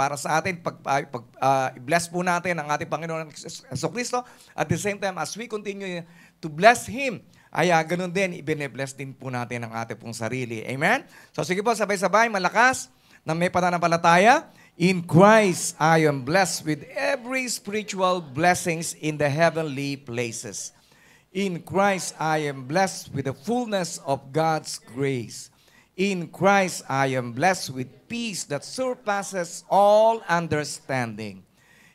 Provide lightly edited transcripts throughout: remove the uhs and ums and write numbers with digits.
para sa atin. I-bless po natin ang ating Panginoon Jesucristo. At the same time, as we continue to bless Him, ay ganun din, i-bless din po natin ang ating pong sarili. Amen? So sige po, sabay-sabay, malakas, na may pananampalataya. In Christ, I am blessed with every spiritual blessings in the heavenly places. In Christ, I am blessed with the fullness of God's grace. In Christ, I am blessed with peace that surpasses all understanding.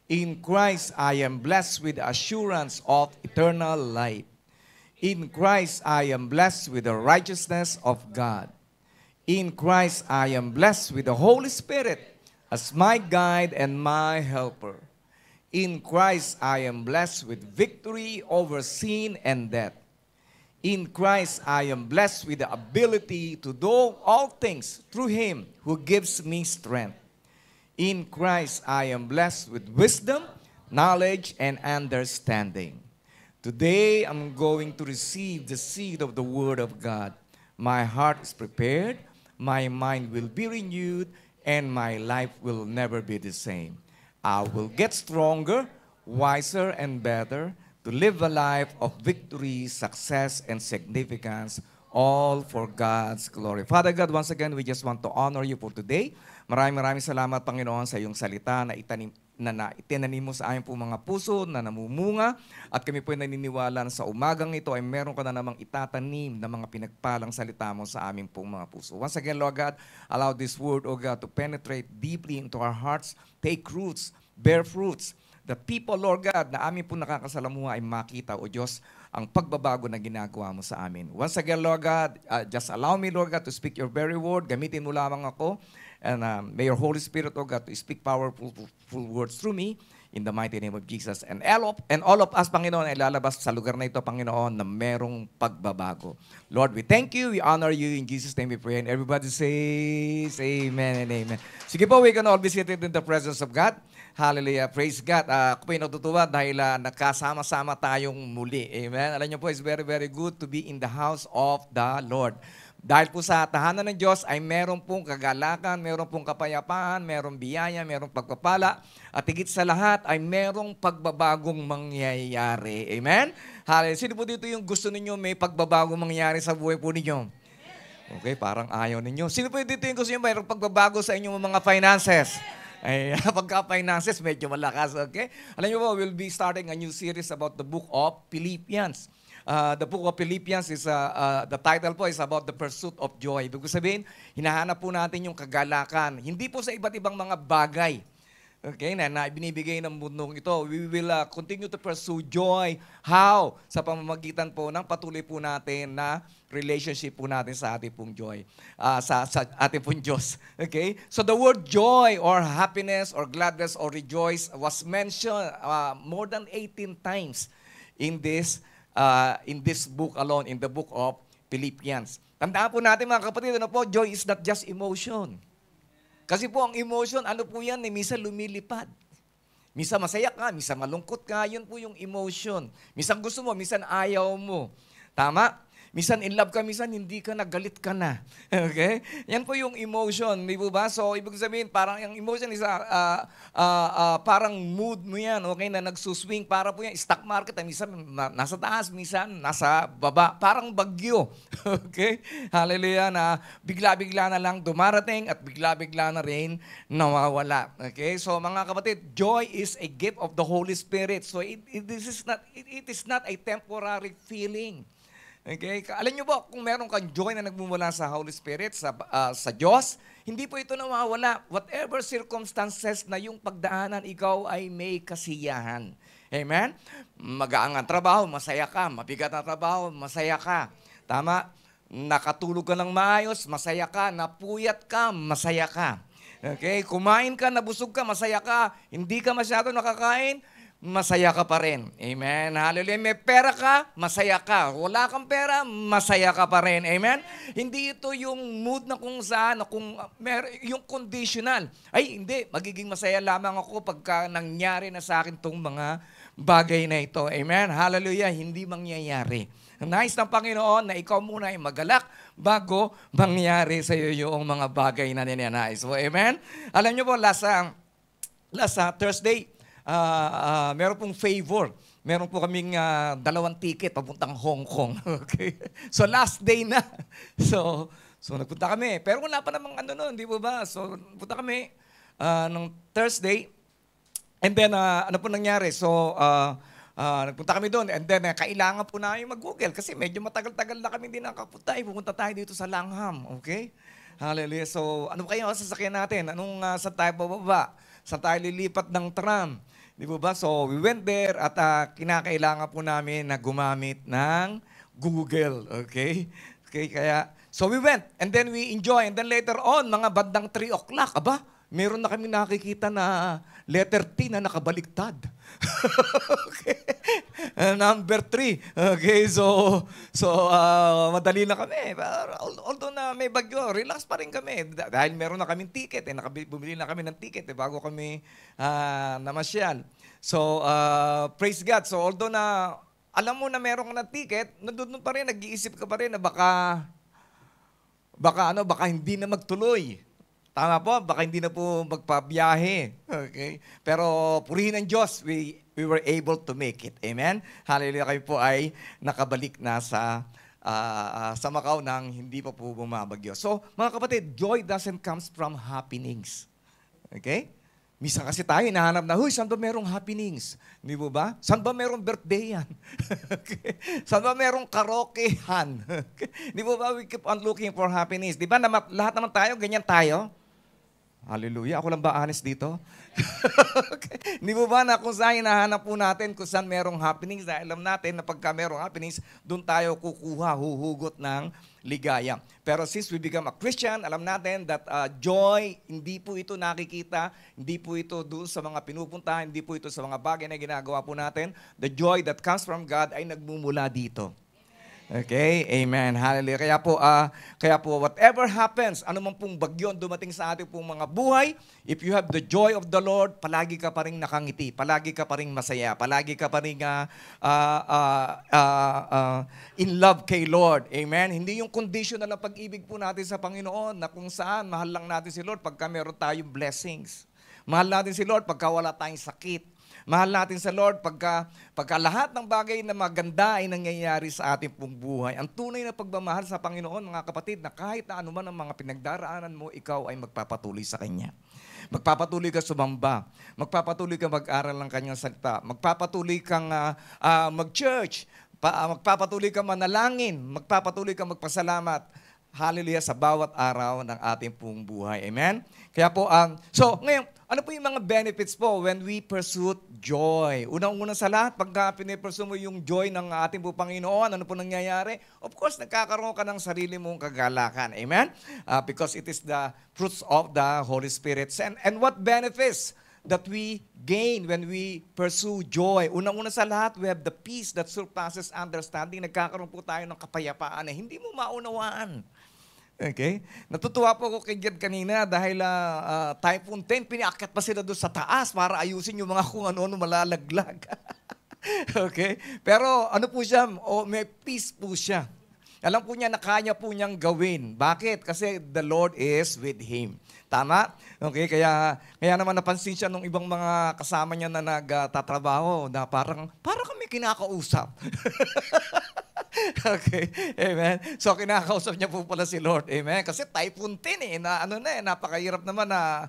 In Christ, I am blessed with the assurance of eternal life. In Christ, I am blessed with the righteousness of God. In Christ, I am blessed with the Holy Spirit as my guide and my helper. In Christ, I am blessed with victory over sin and death. In Christ, I am blessed with the ability to do all things through Him who gives me strength. In Christ, I am blessed with wisdom, knowledge, and understanding. Today, I'm going to receive the seed of the Word of God. My heart is prepared, my mind will be renewed, and my life will never be the same. I will get stronger, wiser, and better to live a life of victory, success, and significance, all for God's glory. Father God, once again, we just want to honor you for today. Maraming salamat, Panginoon, sa iyong salita na itinanim mo sa aming po mga puso na namumunga, at kami po ay naniniwala na sa umagang ito ay meron ka na namang itatanim na mga pinagpalang salita mo sa aming pong mga puso. Once again, Lord God, allow this word, O God, to penetrate deeply into our hearts, take roots, bear fruits. The people, Lord God, na aming po nakakasalamuha ay makita, O Diyos, ang pagbabago na ginagawa mo sa amin. Once again, Lord God, just allow me, Lord God, to speak your very word. Gamitin mo lamang ako. And may your Holy Spirit, O God, to speak powerful words through me in the mighty name of Jesus. And all of us, Panginoon, ay lalabas sa lugar na ito, Panginoon, na merong pagbabago. Lord, we thank you, we honor you, in Jesus' name we pray. And everybody says, amen and amen. Sige po, we can all be seated in the presence of God. Hallelujah, praise God. Ako po ay natutuwa dahil nakasama-sama tayong muli. Amen. Alam niyo po, it's very, very good to be in the house of the Lord. Dahil po sa tahanan ng Diyos ay meron pong kagalakan, meron pong kapayapaan, merong biyaya, merong pagpapala, at higit sa lahat ay merong pagbabagong mangyayari. Amen? Hallelujah. Sino po dito yung gusto ninyo may pagbabagong mangyayari sa buhay po ninyo? Okay, parang ayaw ninyo. Sino po dito yung gusto nyo mayroong pagbabago sa inyong mga finances? Ay, pagka-finances, medyo malakas, okay? Alam niyo po, we'll be starting a new series about the book of Philippians. The book of Philippians is, the title po is about the pursuit of joy. Ibig sabihin, hinahanap po natin yung kagalakan. Hindi po sa iba't ibang mga bagay. Okay, na binibigay ng mundong ito. We will continue to pursue joy. How? Sa pamamagitan po ng patuloy po natin na relationship po natin sa ating pong joy. Sa ating pong Diyos. Okay? So the word joy or happiness or gladness or rejoice was mentioned more than 18 times in this book alone, in the book of Philippians. Tandaan po natin mga kapatid, ano po, joy is not just emotion. Kasi po ang emotion, ano po yan, minsan lumilipad. Minsan masaya ka, minsan malungkot ka, yun po yung emotion. Minsan gusto mo, minsan ayaw mo. Tama? Minsan in love ka, minsan hindi ka na, galit ka na. Okay? Yan po yung emotion, di po ba? So, ibig sabihin, parang yung emotion is parang mood mo yan, okay, na nagsuswing. Para po yan, stock market, minsan nasa taas, minsan nasa baba. Parang bagyo. Okay? Hallelujah, na bigla-bigla na lang dumarating at bigla-bigla na rin nawawala. Okay? So, mga kapatid, joy is a gift of the Holy Spirit. So, it is not a temporary feeling. Okay? Alam niyo po, kung meron kang joy na nagmumula sa Holy Spirit, sa Diyos, hindi po ito nawawala. Whatever circumstances na yung pagdaanan, ikaw ay may kasiyahan. Amen? Magaang ang trabaho, masaya ka. Mabigat ang trabaho, masaya ka. Tama? Nakatulog ka ng maayos, masaya ka. Napuyat ka, masaya ka. Okay? Kumain ka, nabusog ka, masaya ka. Hindi ka masyado nakakain, masaya ka pa rin. Amen. Hallelujah. May pera ka, masaya ka. Wala kang pera, masaya ka pa rin. Amen. Hindi ito yung mood na kung saan, yung conditional. Ay, hindi. Magiging masaya lamang ako pagka nangyari na sa akin itong mga bagay na ito. Amen. Hallelujah. Hindi mangyayari. Nais ng Panginoon na ikaw muna ay magalak bago mangyari sa iyo yung mga bagay na ninanais. So, amen. Alam niyo po, last Thursday, meron pong favor. Meron po kaming 2 ticket papuntang Hong Kong. Okay? So last day na. So nagpunta kami. Pero wala pa namang ano noon, di ba ba? So punta kami ng Thursday. And then ano po nangyari? So nagpunta kami doon. And then kailangan po namin mag-Google kasi medyo matagal-tagal na kami hindi nakapunta. Pupunta tayo dito sa Langham. Okay? Hallelujah. So ano kayo sasakyan natin? Anong saan tayo bababa? Saan tayo lilipat ng tram? Di ba ba? So, we went there at kinakailangan po namin na gumamit ng Google. Okay? Okay, kaya, so we went and then we enjoy. And then later on, mga bandang 3 o'clock, aba, meron na kami nakikita na letter T na nakabaliktad. Okay? Number 3. Okay, so madali na kami. Although na may bagyo, relax pa rin kami. Dahil meron na kaming ticket, bumili na kami ng ticket bago kami namasyal. So, praise God. So, although na alam mo na meron ka ng ticket, nandun pa rin, nag-iisip ka pa rin na baka hindi na magtuloy. Tama po, baka hindi na po magpabiyahe. Okay? Pero purihin ng Diyos, we were able to make it. Amen? Hallelujah, kayo po ay nakabalik na sa Macau nang hindi pa po bumabagyo. So, mga kapatid, joy doesn't come from happenings. Okay? Misa kasi tayo hinahanap na, huy, saan ba merong happenings? Hindi mo ba? Saan ba merong birthday yan? Okay? Saan ba merong karaokehan? Okay? Hindi mo ba? We keep on looking for happenings. Di ba lahat naman tayo, ganyan tayo? Hallelujah. Ako lang ba honest dito? Okay. Hindi mo ba na kung saan hinahanap po natin kung saan merong happenings? Dahil alam natin na pagka merong happenings, doon tayo huhugot ng ligaya. Pero since we become a Christian, alam natin that joy, hindi po ito nakikita, hindi po ito doon sa mga pinupunta, hindi po ito sa mga bagay na ginagawa po natin. The joy that comes from God ay nagmumula dito. Okay? Amen. Hallelujah. Kaya po, whatever happens, ano man pong bagyo dumating sa ating pong mga buhay, if you have the joy of the Lord, palagi ka pa rin nakangiti, palagi ka pa rin masaya, palagi ka pa rin in love kay Lord. Amen? Hindi yung conditional na pag-ibig po natin sa Panginoon na kung saan mahal lang natin si Lord pagka meron tayong blessings. Mahal natin si Lord pagka wala tayong sakit. Mahal natin sa Lord pagka lahat ng bagay na maganda ay nangyayari sa ating pong buhay. Ang tunay na pagmamahal sa Panginoon, mga kapatid, na kahit na anuman ang mga pinagdaraanan mo, ikaw ay magpapatuloy sa Kanya. Magpapatuloy ka sumamba. Magpapatuloy ka mag-aral ng Kanyang salita. Magpapatuloy kang mag-church. Magpapatuloy kang manalangin. Magpapatuloy kang magpasalamat. Hallelujah, sa bawat araw ng ating pong buhay. Amen? Kaya po, so ngayon, ano po yung mga benefits po when we pursue joy? Unang-una sa lahat, pagka pinipursue mo yung joy ng ating po Panginoon, ano po nangyayari? Of course, nagkakaroon ka ng sarili mong kagalakan. Amen? Because it is the fruits of the Holy Spirit. And what benefits that we gain when we pursue joy? Unang-una sa lahat, we have the peace that surpasses understanding. Nagkakaroon po tayo ng kapayapaan na hindi mo maunawaan. Okay? Natutuwa po ako kay Gerd kanina dahil Typhoon 10, pinakyat pa sila doon sa taas para ayusin yung mga kung ano-ano malalaglag. Okay? Pero ano po siya, may peace po siya. Alam po niya na kaya po niyang gawin. Bakit? Kasi the Lord is with him. Tama? Okay, kaya naman napansin siya nung ibang mga kasama niya na nagtatrabaho na parang kami kinakausap. Okay, amen. So kinakausap niya po pala si Lord, amen. Kasi Typhoon 10 napakahirap naman na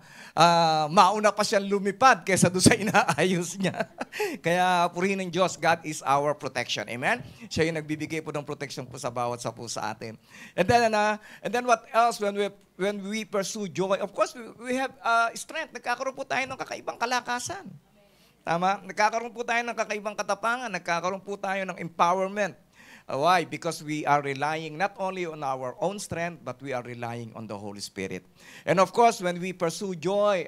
mauna pa siyang lumipad kaysa doon sa inaayos niya. Kaya purihin ng Diyos, God is our protection, amen. Siya yung nagbibigay po ng protection po sa bawat sa atin. And then what else when we pursue joy? Of course, we have strength. Nagkakaroon po tayo ng kakaibang kalakasan. Tama? Nagkakaroon po tayo ng kakaibang katapangan. Nagkakaroon po tayo ng empowerment. Why? Because we are relying not only on our own strength, but we are relying on the Holy Spirit. And of course, when we pursue joy,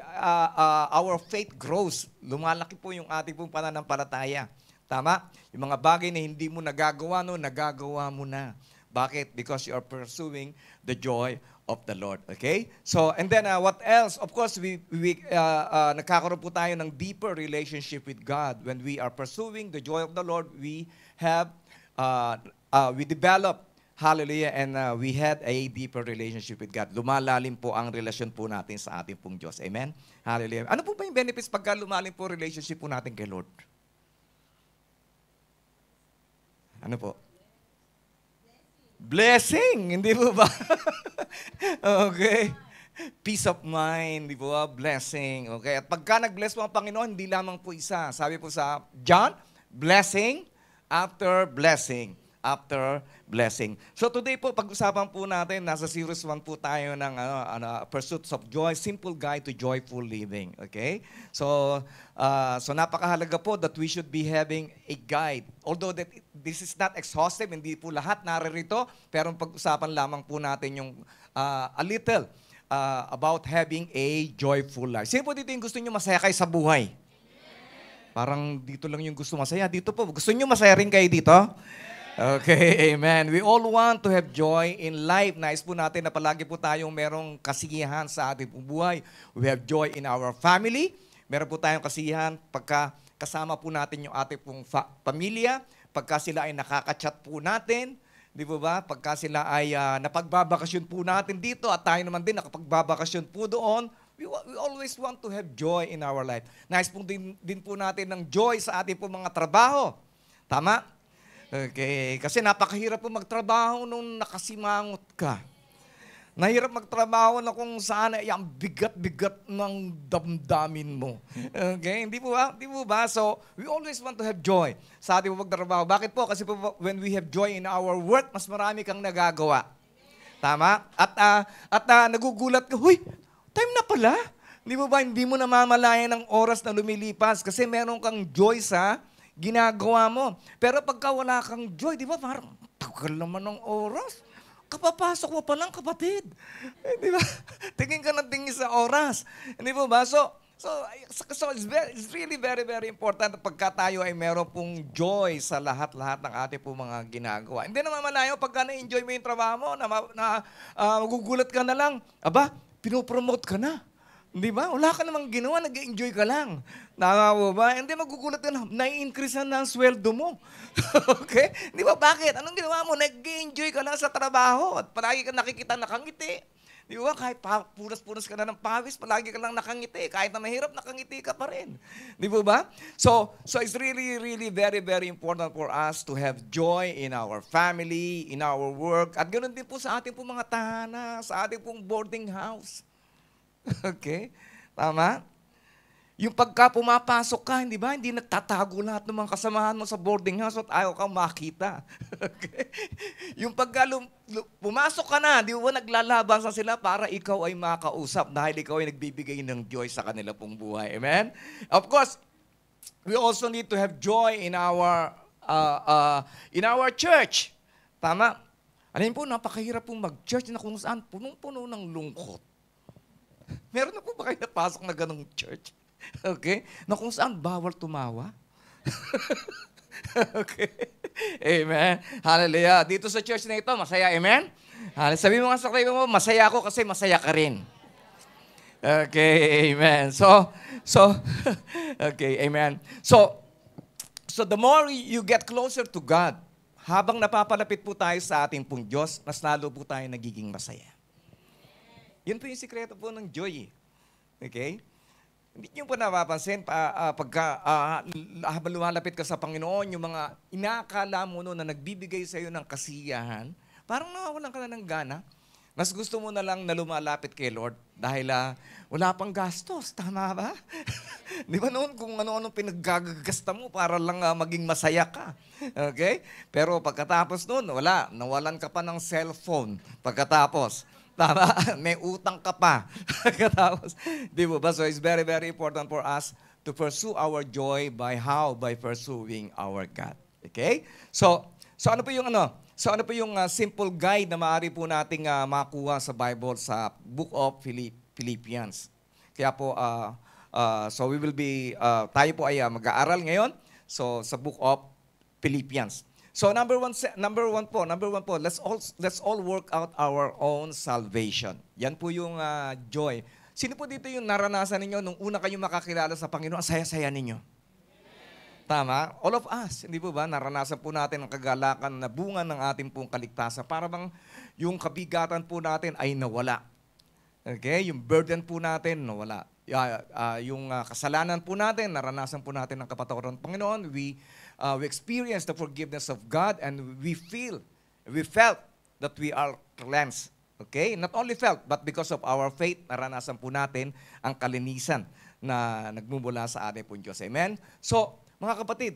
our faith grows. Lumalaki po yung ating pong pananampalataya. Tama? Yung mga bagay na hindi mo nagagawa nagagawa mo na. Bakit? Because you are pursuing the joy of the Lord. Okay? So, and then what else? Of course, we nagkakaroon po tayo ng deeper relationship with God. When we are pursuing the joy of the Lord, we develop Hallelujah. And we had a deeper relationship with God. Lumalalim po ang relasyon po natin sa ating pong Diyos. Amen? Hallelujah. Ano po ba yung benefits pagka lumalim po relationship po natin kay Lord? Ano po? Blessing, hindi po ba? Okay. Peace of mind, di po ba? Blessing. Okay. At pagka nag-bless po ang Panginoon, hindi lamang po isa. Sabi po sa John, blessing after blessing. After blessing. So today po, pag-usapan po natin, nasa series 1 po tayo ng Pursuits of Joy, Simple Guide to Joyful Living. Okay? So napakahalaga po that we should be having a guide. Although that this is not exhaustive, hindi po lahat naririto, pero pag-usapan lamang po natin yung a little about having a joyful life. Sino po dito yung gusto nyo masaya kayo sa buhay? Parang dito lang yung gusto masaya. Dito po, gusto nyo masaya rin kayo dito? Okay, amen. We all want to have joy in life. Nais po natin na palagi po tayong merong kasiyahan sa ating buhay. We have joy in our family. Meron po tayong kasiyahan pagka kasama po natin yung ating pong pamilya. Pagka sila ay nakaka-chat po natin. Di po ba? Pagka sila ay napagbabakasyon po natin dito at tayo naman din nakapagbabakasyon po doon. We always want to have joy in our life. Nais po din po natin ng joy sa ating po mga trabaho. Tama? Okay, kasi napakahirap po magtrabaho nung nakasimangot ka. Nahirap magtrabaho na kung saan ay ang bigat-bigat ng damdamin mo. Okay, hindi po ba? Hindi po ba? So, we always want to have joy sa ating pagtrabaho. Bakit po? Kasi po, when we have joy in our work, mas marami kang nagagawa. Tama? At nagugulat ka, huy, time na pala. Hindi mo ba? Hindi mo namamalayan ng oras na lumilipas kasi meron kang joy sa ginagawa mo. Pero pagka wala kang joy, di ba, parang tagal naman ng oras. Kapapasok mo pa lang, kapatid. Di ba? Tingin ka ng tingin sa oras. Hindi po ba? So it's really very, very important pagka tayo ay meron pong joy sa lahat-lahat ng ating po mga ginagawa. Hindi naman malayo pagka na-enjoy mo yung trabaho mo, magugulat ka na lang. Aba, pinopromote ka na. Di ba? Wala ka namang ginawa, nag-enjoy ka lang. Tama mo ba? Hindi magugulat ka na, nai-increase na ang sweldo mo. Okay? Di ba? Bakit? Anong ginawa mo? Nag-enjoy ka lang sa trabaho at palagi ka nakikita nakangiti. Di ba? Kahit punas-punas ka na ng pawis, palagi ka lang nakangiti. Kahit na mahirap, nakangiti ka pa rin. Di ba? So it's really, really very, very important for us to have joy in our family, in our work, at ganoon din po sa ating pong mga tahanan, sa ating pong boarding house. Okay? Tama? Yung pagka pumapasok ka, hindi ba? Hindi nagtatago lahat ng mga kasamahan mo sa boarding house at ayaw kang makita. Okay? Yung pagka pumasok ka na, di ba naglalaban sa sila para ikaw ay makausap dahil ikaw ay nagbibigay ng joy sa kanila pong buhay. Amen? Of course, we also need to have joy in our church. Tama? Ano po, napakahirap pong mag-church na kung saan punong-puno ng lungkot. Meron na po ba kayo napasok na ganong church? Okay? Na kung saan bawal tumawa? Okay? Amen? Hallelujah. Dito sa church na ito, masaya. Amen? Sabi mo nga sa kayo mo, masaya ako kasi masaya ka rin. Okay, amen. So, okay, amen. So the more you get closer to God, habang napapalapit po tayo sa ating pong Diyos, mas lalo po tayo nagiging masaya. Yun po yung sikreto po ng joy. Okay? Hindi nyo po napapansin, pagka habang lumalapit ka sa Panginoon, yung mga inakala mo na nagbibigay sa iyo ng kasiyahan, parang nawawalan ka na ng gana. Mas gusto mo na lang na lumalapit kay Lord dahil wala pang gastos. Tama ba? Di ba noon kung ano-ano pinaggagasta mo para lang maging masaya ka? Okay? Pero pagkatapos noon, nawalan ka pa ng cellphone pagkatapos. Tama, may utang ka pa. Tapos, di ba ba? So it's very, very important for us to pursue our joy by how? By pursuing our God. Okay? So ano po yung simple guide na maaari po nating makuha sa Bible sa Book of Philippians. Kaya po, so we will be, tayo po ay mag-aaral ngayon sa Book of Philippians. So number one po, let's all work out our own salvation. Yan po yung joy. Sino po dito yung naranasan ninyo nung una kayong makakilala sa Panginoon, ang saya-saya ninyo? Tama? All of us, hindi po ba? Naranasan po natin ang kagalakan na bunga ng ating pong kaligtasan. Para bang yung kabigatan po natin ay nawala. Okay? Yung burden po natin, nawala. Yung kasalanan po natin, naranasan po natin ang kapatawaran ng Panginoon. We experience the forgiveness of God and we felt that we are cleansed. Okay? Not only felt, but because of our faith, naranasan po natin ang kalinisan na nagmumula sa ating pong Diyos. Amen? So, mga kapatid,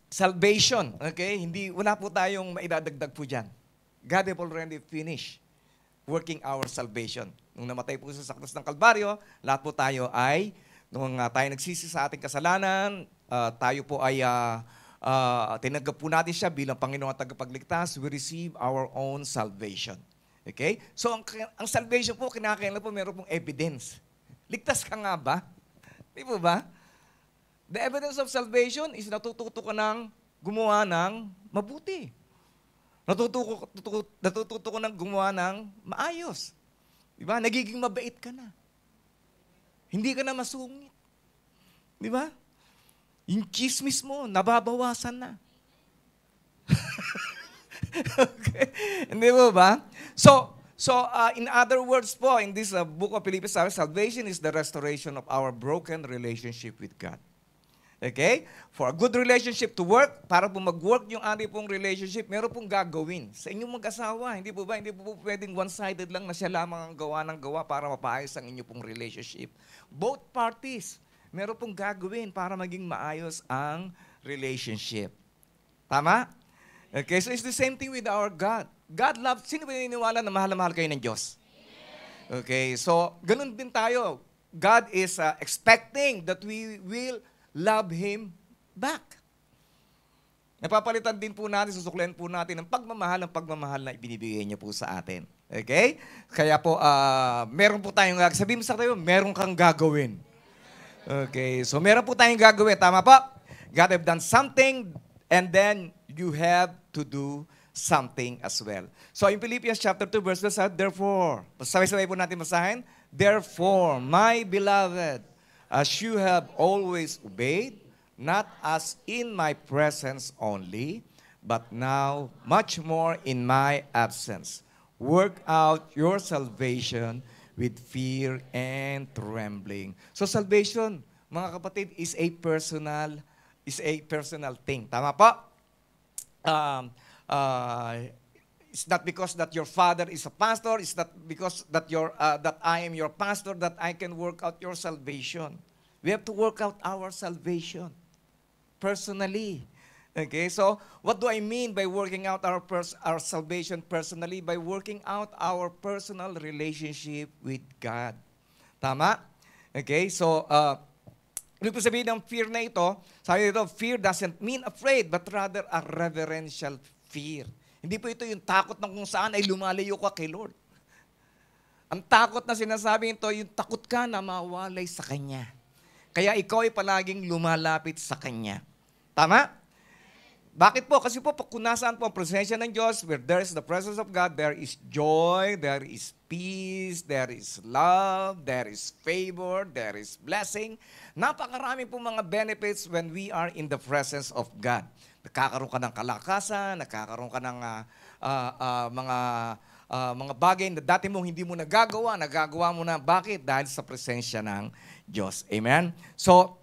salvation, okay? Wala po tayong maidadagdag po dyan. God have already finished working our salvation. Nung namatay po sa krus ng Kalbaryo, lahat po tayo ay, nung tayo nagsisi sa ating kasalanan, tayo po ay tinanggap po natin siya bilang Panginoon at tagapagligtas, we receive our own salvation. Okay? So, ang salvation po, kinakailangan po meron pong evidence. Ligtas ka nga ba? Di po ba? The evidence of salvation is natututo ka ng gumawa ng mabuti. Natututo ka ng gumawa ng maayos. Diba? Nagiging mabait ka na. Hindi ka na masungit. Diba? Yung chismis mo, nababawasan na. Okay? Hindi mo ba? So, in other words po, in this book of Philippians, salvation is the restoration of our broken relationship with God. Okay? For a good relationship to work, para po mag-work yung ating pong relationship, meron pong gagawin. Sa inyong mag-asawa, hindi po ba? Hindi po pwedeng one-sided lang na siya lamang ang gawa ng gawa para mapaayos ang inyong pong relationship. Both parties, meron pong gagawin para maging maayos ang relationship. Tama? Okay, so it's the same thing with our God. God loves, sino ba naniniwala na mahal na mahal kayo ng Diyos? Okay, so ganun din tayo. God is expecting that we will love Him back. Napapalitan din po natin, susuklayan po natin ang pagmamahal na ibinibigay niya po sa atin. Okay? Kaya po, meron po tayong, sabihin mo sa tayo, meron kang gagawin. Okay, so meron po tayong gagawin. Tama po? God have done something and then you have to do something as well. So in Philippians chapter 2 verse 12, therefore, sabay-sabay po natin masahin, therefore, my beloved, as you have always obeyed, not as in my presence only, but now much more in my absence. Work out your salvation with fear and trembling. So salvation, mga kapatid, is a personal thing. Tama po? It's not because that your father is a pastor. It's not because that that I am your pastor that I can work out your salvation. We have to work out our salvation personally. Okay, so what do I mean by working out our salvation personally? By working out our personal relationship with God. Tama? Okay, so ibig po sabihin ng fear na ito, sabi dito, fear doesn't mean afraid, but rather a reverential fear. Hindi po ito yung takot ng kung saan ay lumalayo ka kay Lord. Ang takot na sinasabi ito, yung takot ka na mawalay sa Kanya. Kaya ikaw ay palaging lumalapit sa Kanya. Tama? Bakit po? Kasi po, kung nasaan po ang presensya ng Diyos, where there is the presence of God, there is joy, there is peace, there is love, there is favor, there is blessing. Napakarami po mga benefits when we are in the presence of God. Nakakaroon ka ng kalakasan, nakakaroon ka ng mga bagay na dati mong hindi mo nagagawa mo na. Bakit? Dahil sa presensya ng Diyos. Amen? So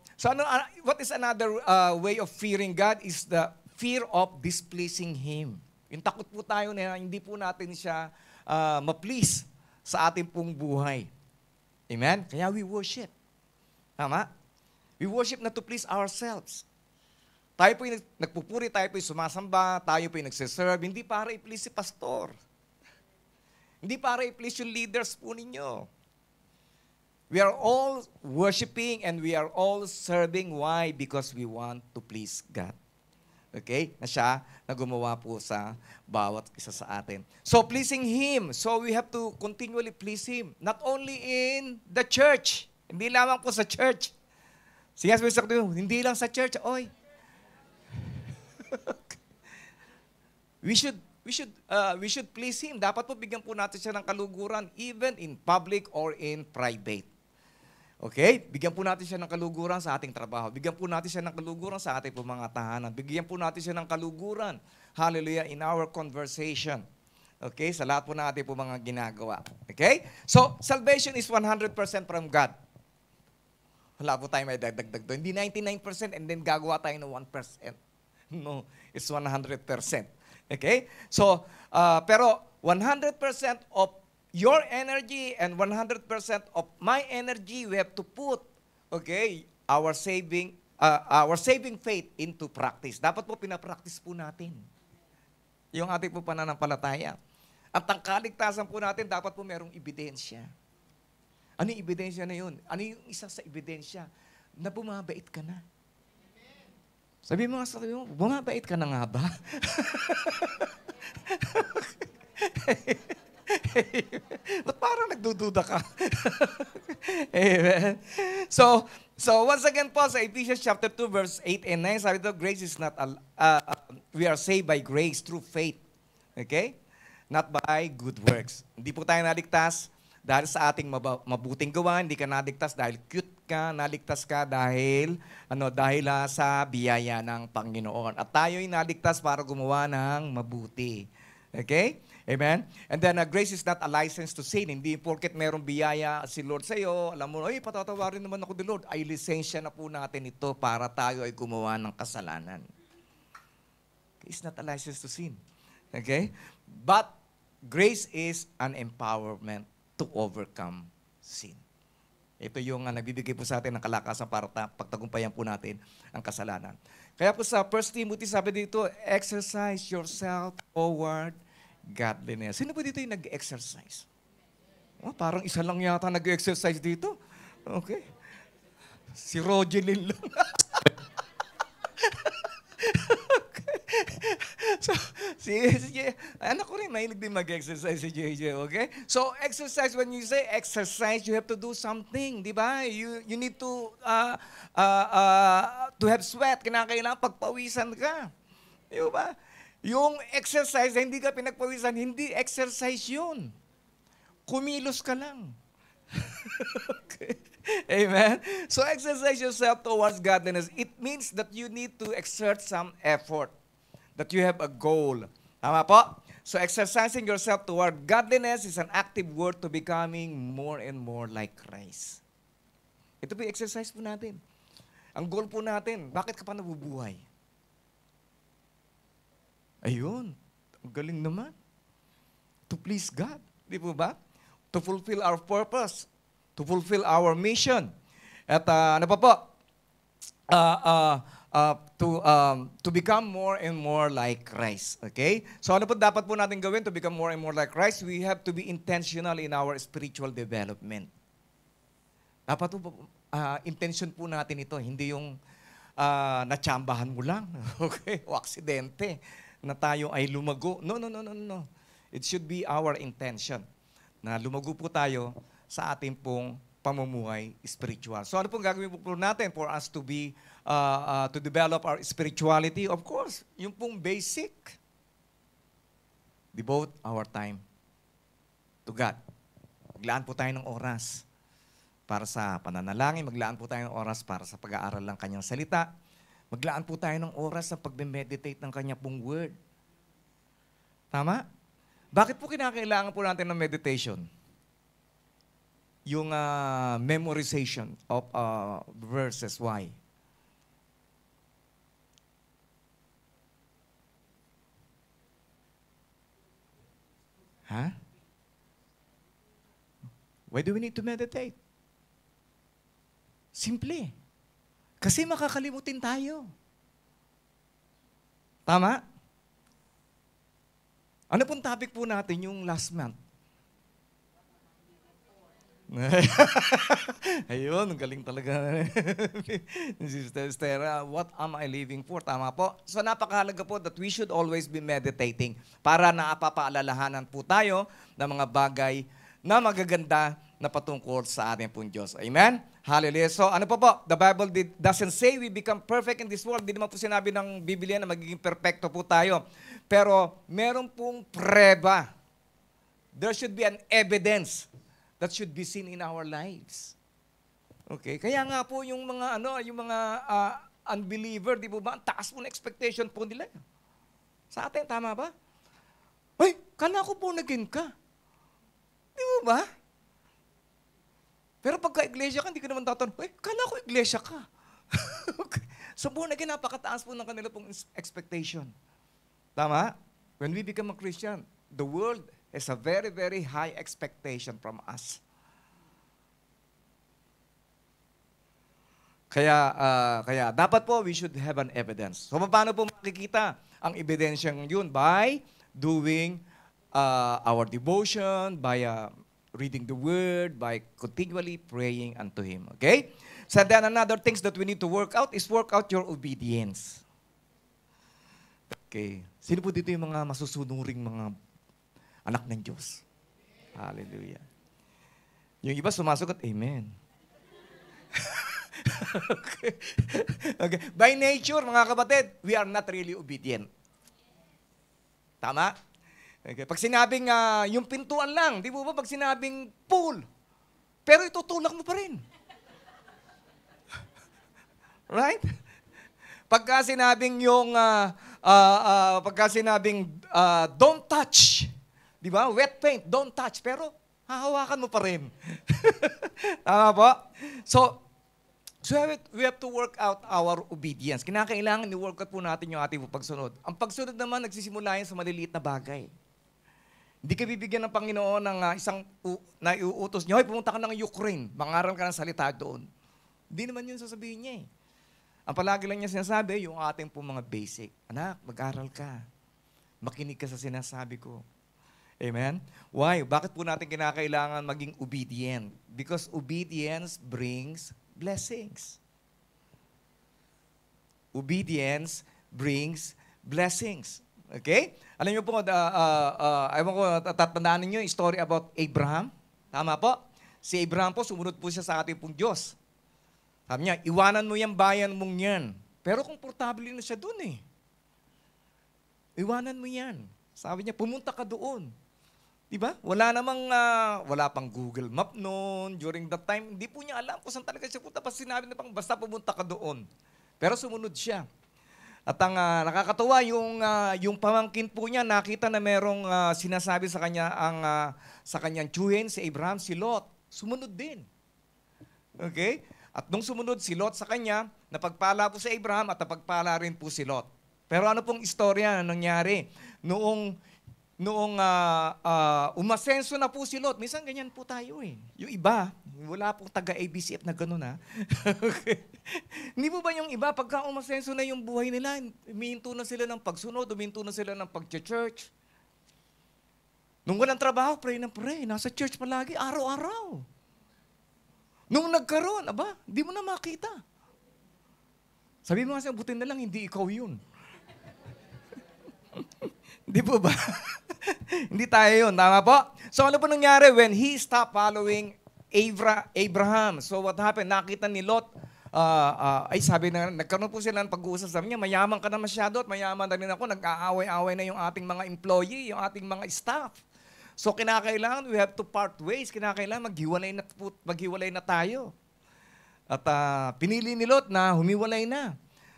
what is another way of fearing God is the fear of displeasing Him. Yung takot po tayo na hindi po natin siya ma-please sa ating pong buhay. Amen? Kaya we worship. Tama? We worship not to please ourselves. Tayo po yung nagpupuri, tayo po yung sumasamba, tayo po yung nagsiserve, hindi para i-please si pastor. Hindi para i-please yung leaders po ninyo. We are all worshiping and we are all serving. Why? Because we want to please God. Okay? Na siya na gumawa po sa bawat isa sa atin. So, pleasing Him. So, we have to continually please Him. Not only in the church. Hindi lamang po sa church. Sige, hindi lang sa church. Oy. We should please Him. Dapat po bigyan po natin siya ng kaluguran even in public or in private. Okay? Bigyan po natin siya ng kaluguran sa ating trabaho. Bigyan po natin siya ng kaluguran sa ating mga tahanan. Bigyan po natin siya ng kaluguran, hallelujah, in our conversation. Okay? Sa lahat po ng ating mga ginagawa. Okay? So, salvation is 100% from God. Wala po tayo may dagdag doon. Hindi 99% and then gagawa tayo ng 1%. No, it's 100%. Okay? So, pero 100% of your energy and 100% of my energy, we have to put, okay, our saving faith into practice. Dapat po pinapractice po natin yung ating po pananampalataya. At ang kaligtasan po natin, dapat po merong ebidensya. Ano yung ebidensya na yun? Ano yung isa sa ebidensya? Na bumabait ka na. Sabi mo nga sa sabi mo, bumabait ka na nga ba? Ba't parang nagdududa ka? Amen. So once again po, sa Ephesians chapter 2, verse 8 and 9, sabi ito, grace is not, we are saved by grace through faith. Okay? Not by good works. Hindi po tayo naligtas dahil sa ating mabuting gawa, hindi ka naligtas dahil cute ka, naligtas ka dahil sa biyaya ng Panginoon. At tayo'y naligtas para gumawa ng mabuti. Okay? Amen? And then, grace is not a license to sin. Hindi porket merong biyaya si Lord sa iyo, alam mo, ay, patatawarin naman ako ni Lord. Ay, lisensya na po natin ito para tayo ay gumawa ng kasalanan. It's not a license to sin. Okay? But, grace is an empowerment to overcome sin. Ito yung nagbibigay po sa atin ng kalakasan para pagtagumpayan po natin ang kasalanan. Kaya po sa 1 Timothy, sabi dito, exercise yourself toward godliness. Sino po dito yung nag-exercise? Oh, parang isa lang yata nag-exercise dito. Okay. Si Rogelyn lang. So, anak ko rin, mahilig din mag-exercise si JJ, okay? So, exercise, when you say exercise, you have to do something, di ba? You need to have sweat. Kinakailangan pagpawisan ka. Di ba? Yung exercise na hindi ka pinagpawisan, hindi exercise yun. Kumilos ka lang. Okay. Amen? So, exercise yourself towards godliness. It means that you need to exert some effort. That you have a goal. Tama po? So, exercising yourself toward godliness is an active word to becoming more and more like Christ. Ito po yung exercise po natin. Ang goal po natin, bakit ka pa nabubuhay? Ayun. Ang galing naman. To please God. Di po ba? To fulfill our purpose. To fulfill our mission. At ano pa po? To become more and more like Christ. Okay? So ano po dapat po natin gawin to become more and more like Christ? We have to be intentional in our spiritual development. Dapat po, intention po natin ito. Hindi yung natsambahan mo lang. Okay? O aksidente na tayo ay lumago. No. It should be our intention na lumago po tayo sa ating pong pamumuhay spiritual. So ano pong gagawin po natin for us to be to develop our spirituality? Of course, yung pong basic. Devote our time to God. Maglaan po tayo ng oras para sa pananalangin. Maglaan po tayo ng oras para sa pag-aaral ng kanyang salita. Maglaan po tayo ng oras sa pag-meditate ng kanya pong word. Tama? Bakit po kinakailangan po natin ng meditation? Yung memorization of verses. Why? Huh? Why do we need to meditate? Simple. Kasi makakalimutin tayo. Tama? Ano pong topic po natin yung last month? Ayun, galing talaga. Sister Estera, what am I living for? Tama po. So napakahalaga po that we should always be meditating para napapaalalahanan po tayo ng mga bagay na magaganda na patungkol sa ating pong Diyos. Amen? Hallelujah. So ano po? The Bible doesn't say we become perfect in this world. Hindi naman po sinabi ng Biblia na magiging perfecto po tayo. Pero meron pong preba. There should be an evidence that should be seen in our lives. Okay? Kaya nga po yung mga unbeliever, di po ba? Ang taas po na expectation po nila. Sa atin, tama ba? Ay, kala ko po naging ka. Di po ba? Pero pagka iglesia ka, hindi ka naman tatanong, ay, kala ko iglesia ka. Okay. So po naging napakataas po ng kanila pong expectation. Tama? When we become a Christian, the world has a very, very high expectation from us. Kaya dapat po we should have an evidence. So paano po makikita ang ebidensyang yun? By doing our devotion, by reading the Word, by continually praying unto Him. Okay? So then another things that we need to work out is work out your obedience. Okay. Sino po dito yung mga masusunuring mga anak ng Diyos? Hallelujah. Yung iba sumasagot, Amen. Okay. Okay. By nature, mga kapatid, we are not really obedient. Tama? Okay. Pag sinabing yung pintuan lang, di ba pag sinabing pool, pero itutulak mo pa rin. Right? Pagka sinabing don't touch, di ba? Wet paint, don't touch, pero hahawakan mo pa rin. Tama po? So we have to work out our obedience. Kinakailangan i-work out po natin yung ating pagsunod. Ang pagsunod naman, nagsisimula yan sa maliliit na bagay. Hindi ka bibigyan ng Panginoon ng isang na iuutos niya, hoy, pumunta ka ng Ukraine, mangaral ka ng salita doon. Hindi naman yun sasabihin niya eh. Ang palagi lang niya sinasabi, yung ating po mga basic. Anak, mag-aral ka. Makinig ka sa sinasabi ko. Amen? Why? Bakit po natin kinakailangan maging obedient? Because obedience brings blessings. Obedience brings blessings. Okay? Alam niyo po, ewan ko, tatandaan niyo yung story about Abraham. Tama po? Si Abraham po, sumunod po siya sa ating pong Diyos. Sabi niya, iwanan mo yung bayan mong yan. Pero komportable na siya dun eh. Iwanan mo yan. Sabi niya, pumunta ka doon. Diba? Wala pang Google Map noon. During that time, hindi po niya alam kung saan talaga siya punta. Sinabi na pang, basta pumunta ka doon. Pero sumunod siya. At ang nakakatuwa, yung pamangkin po niya, nakita na merong sinasabi sa kanya, sa kanyang tiyuhin, si Abraham, si Lot. Sumunod din. Okay? At nung sumunod si Lot sa kanya, napagpala po si Abraham at napagpala rin po si Lot. Pero ano pong istorya na nangyari? Noong umasenso na po si Lot, minsan ganyan po tayo eh. Yung iba, wala pong taga-ABCF na gano'n ha. Okay. Hindi po ba yung iba, pagka umasenso na yung buhay nila, umihinto na sila ng pagsunod, umihinto na sila ng pag-church. Nung walang trabaho, pray na pray. Nasa church palagi, araw-araw. Nung nagkaroon, di mo na makita. Sabi mo kasi, buti na lang, hindi ikaw yun. Hindi po ba? Hindi tayo yun. Tama po? So ano po nangyari when he stopped following Abraham? So what happened? Nakita ni Lot, sabi na, nagkaroon po sila ng pag-uusap. Sabi niya, mayaman ka na masyado at mayaman na rin ako. Nag-aaway-aaway na yung ating mga employee, yung ating mga staff. So kinakailangan, we have to part ways. Kinakailangan, maghiwalay na tayo. At pinili ni Lot na humiwalay na.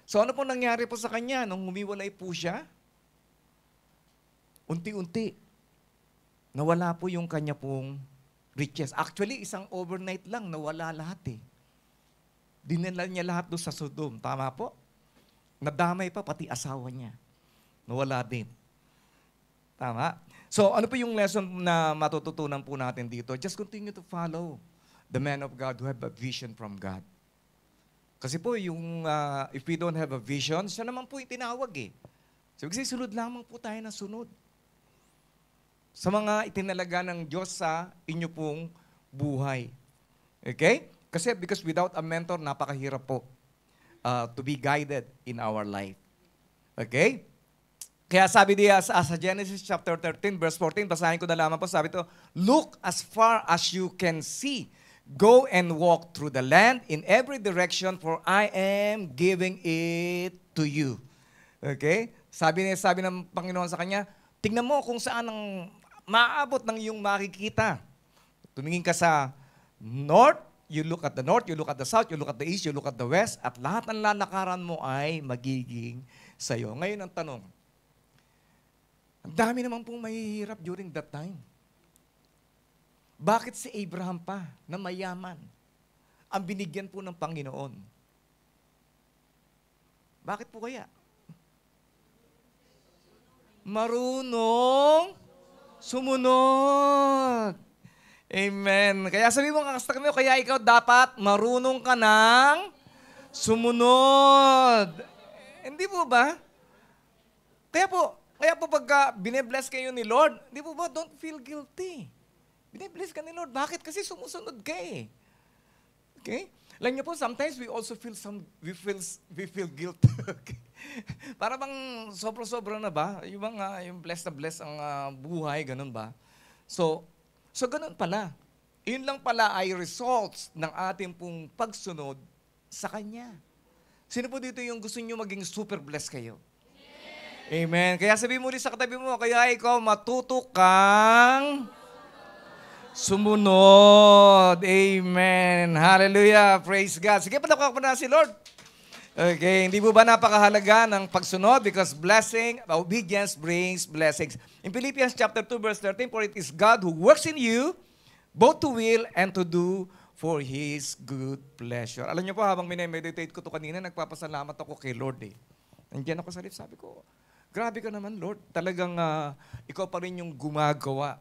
So ano po nangyari po sa kanya nung humiwalay po siya? Unti-unti, nawala po yung kanya pong riches. Actually, isang overnight lang, nawala lahat eh. Dinala niya lahat doon sa Sodom. Tama po? Nadamay pa, pati asawa niya. Nawala din. Tama? So, ano po yung lesson na matututunan po natin dito? Just continue to follow the man of God who have a vision from God. Kasi po, if we don't have a vision, siya naman po yung tinawag eh. So, kasi sunod lamang po tayo na sunod. Sa mga itinalaga ng Diyos sa inyo pong buhay. Okay? Kasi because without a mentor, napakahirap po to be guided in our life. Okay? Kaya sabi diya sa Genesis chapter 13, verse 14, basahin ko na lamang po, sabi to, look as far as you can see. Go and walk through the land in every direction, for I am giving it to you. Okay? Sabi ng Panginoon sa kanya, tingnan mo kung saan ang maaabot ng iyong makikita. Tumingin ka sa north, You look at the north, you look at the south, you look at the east, you look at the west, at lahat ng lalakaran mo ay magiging sa'yo. Ngayon ang tanong, ang dami naman pong mahihirap during that time. Bakit si Abraham pa, na mayaman, ang binigyan po ng Panginoon? Bakit po kaya? Marunong sumunod. Amen. Kaya sabi mo, kakastak mo, kaya ikaw dapat marunong ka ng sumunod. Hindi po ba? Kaya po pagka bine-bless kayo ni Lord, hindi po ba, don't feel guilty. Bine-bless ka ni Lord. Bakit? Kasi sumusunod ka eh. Okay? Alam niyo po, sometimes we also feel we feel guilt. Okay? Para bang sobra-sobra na ba? Yung bless na bless ang buhay, ganun ba? So ganun pala. Yun lang pala ay results ng ating pong pagsunod sa Kanya. Sino po dito yung gusto nyo maging super blessed kayo? Amen. Kaya sabi mo rin sa katabi mo, kaya ikaw matuto kang sumunod. Amen. Hallelujah. Praise God. Sige, palakpak mo na si Lord. Okay, hindi mo ba napakahalaga ng pagsunod? Because obedience brings blessings. In Philippians chapter 2, verse 13, for it is God who works in you, both to will and to do for His good pleasure. Alam niyo po, habang minimeditate ko to kanina, nagpapasalamat ako kay Lord eh. Nandiyan ako sa lift, sabi ko, grabe ka naman Lord, talagang ikaw pa rin yung gumagawa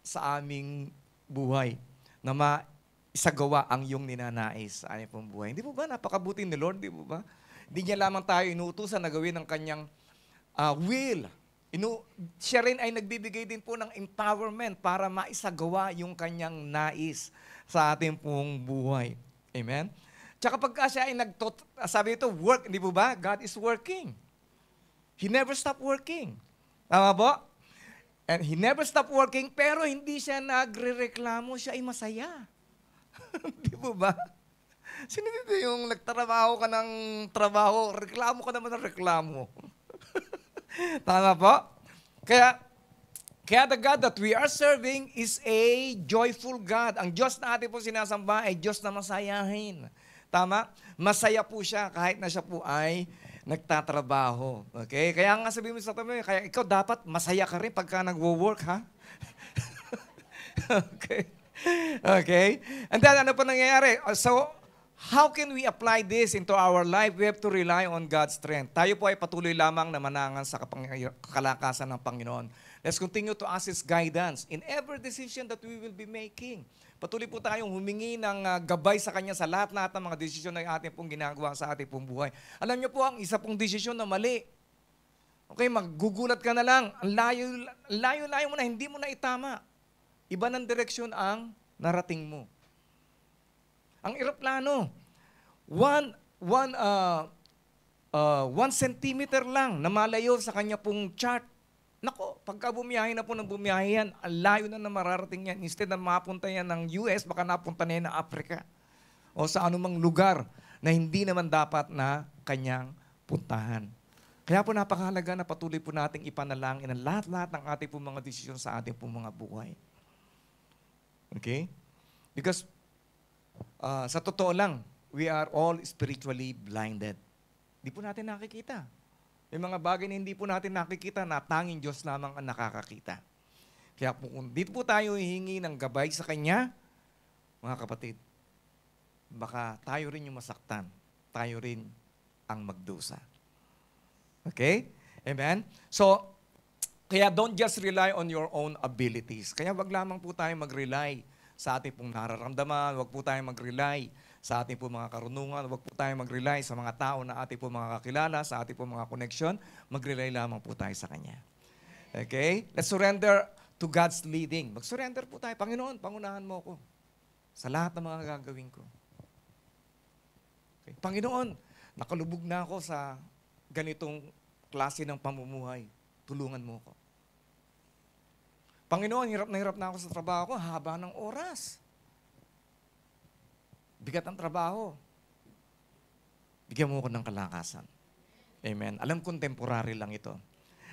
sa aming buhay na isagawa ang iyong ninanais sa aming pong buhay. Hindi po ba napakabuti ni Lord? Hindi po ba? Hindi niya lamang tayo inuutusan na gawin ang kanyang will. Siya rin ay nagbibigay din po ng empowerment para maisagawa yung kanyang nais sa ating pong buhay. Amen? Tsaka pagka siya ay sabi ito, work, hindi po ba? God is working. He never stop working. Tama po? And He never stop working, pero hindi siya nagre-reklamo, siya ay masaya. Di po ba? Sino dito yung nagtrabaho ka ng trabaho, reklamo ka naman ng reklamo? Tama po? Kaya the God that we are serving is a joyful God. Ang Diyos na ating po sinasamba ay Diyos na masayahin. Tama? Masaya po siya kahit na siya po ay nagtatrabaho. Okay? Kaya nga sabi mo sa tabi, kaya ikaw dapat masaya ka rin pagka nagwo-work, ha? Okay? Okay? And then, ano pa nangyayari? So, how can we apply this into our life? We have to rely on God's strength. Tayo po ay patuloy lamang na manangan sa kalakasan ng Panginoon. Let's continue to ask His guidance in every decision that we will be making. Patuloy po tayong humingi ng gabay sa Kanya sa lahat-lahat ng mga desisyon na ating pong ginagawa sa ating pong buhay. Alam niyo po, ang isa pong desisyon na mali. Okay, maggugulat ka na lang. Ang layo-layo mo na, hindi mo na itama. Iba ng direksyon ang narating mo. Ang eroplano, 1 centimeter lang na malayo sa kanya pong chart. Nako, pagka bumiyahe na po ng bumiyahe yan, ang layo na mararating yan. Instead na mapunta yan ng US, baka napunta na yan ng Africa. O sa anumang lugar na hindi naman dapat na kanyang puntahan. Kaya po napakahalaga na patuloy po nating ipanalangin ang lahat-lahat ng ating pong mga desisyon sa ating pong mga buhay. Okay? Because sa totoo lang, we are all spiritually blinded. Hindi po natin nakikita. May mga bagay na hindi po natin nakikita na tanging Diyos lamang ang nakakakita. Kaya po, kung dito po tayo hihingi ng gabay sa Kanya, mga kapatid, baka tayo rin yung masaktan. Tayo rin ang magdusa. Okay? Amen? So, kaya don't just rely on your own abilities. Kaya wag lamang po tayo mag-rely sa ating pong nararamdaman, wag po tayo mag-rely sa ating po mga karunungan, wag po tayo mag-rely sa mga tao na ating po mga kakilala, sa ating po mga connection, mag-rely lamang po tayo sa Kanya. Okay? Let's surrender to God's leading. Mag-surrender po tayo. Panginoon, pangunahan mo ako sa lahat ng mga gagawin ko. Okay? Panginoon, nakalubog na ako sa ganitong klase ng pamumuhay. Tulungan mo ako. Panginoon, hirap na ako sa trabaho ko, haba ng oras. Bigat ang trabaho. Bigyan mo ako ng kalakasan. Amen. Alam kong temporary lang ito.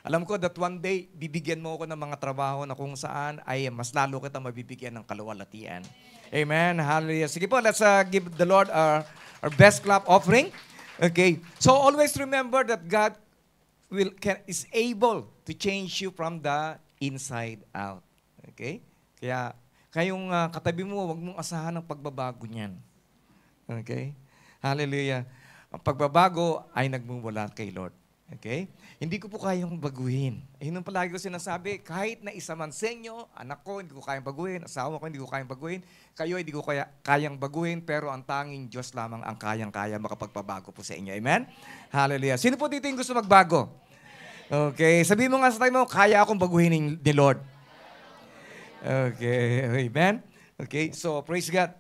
Alam ko that one day, bibigyan mo ako ng mga trabaho na kung saan ay mas lalo kita mabibigyan ng kaluwalhatian. Amen. Hallelujah. Sige po, let's give the Lord our best clap offering. Okay. So always remember that God is able to change you from the inside out. Okay? Kaya kayong katabi mo, huwag mong asahan ang pagbabago niyan. Okay? Hallelujah. Ang pagbabago ay nagmumula kay Lord. Okay? Hindi ko po kayang baguhin. Yun ang palagi ko sinasabi, kahit na isa man sa inyo, anak ko, hindi ko kayang baguhin, asawa ko, hindi ko kayang baguhin, kayo, hindi ko kayang baguhin, pero ang tanging Diyos lamang ang kayang-kaya makapagpabago po sa inyo. Amen? Hallelujah. Sino po dito yung gusto magbago? Okay. Sabihin mo nga sa tayo mo, kaya akong baguhin ni Lord. Okay. Amen? Okay. So, praise God.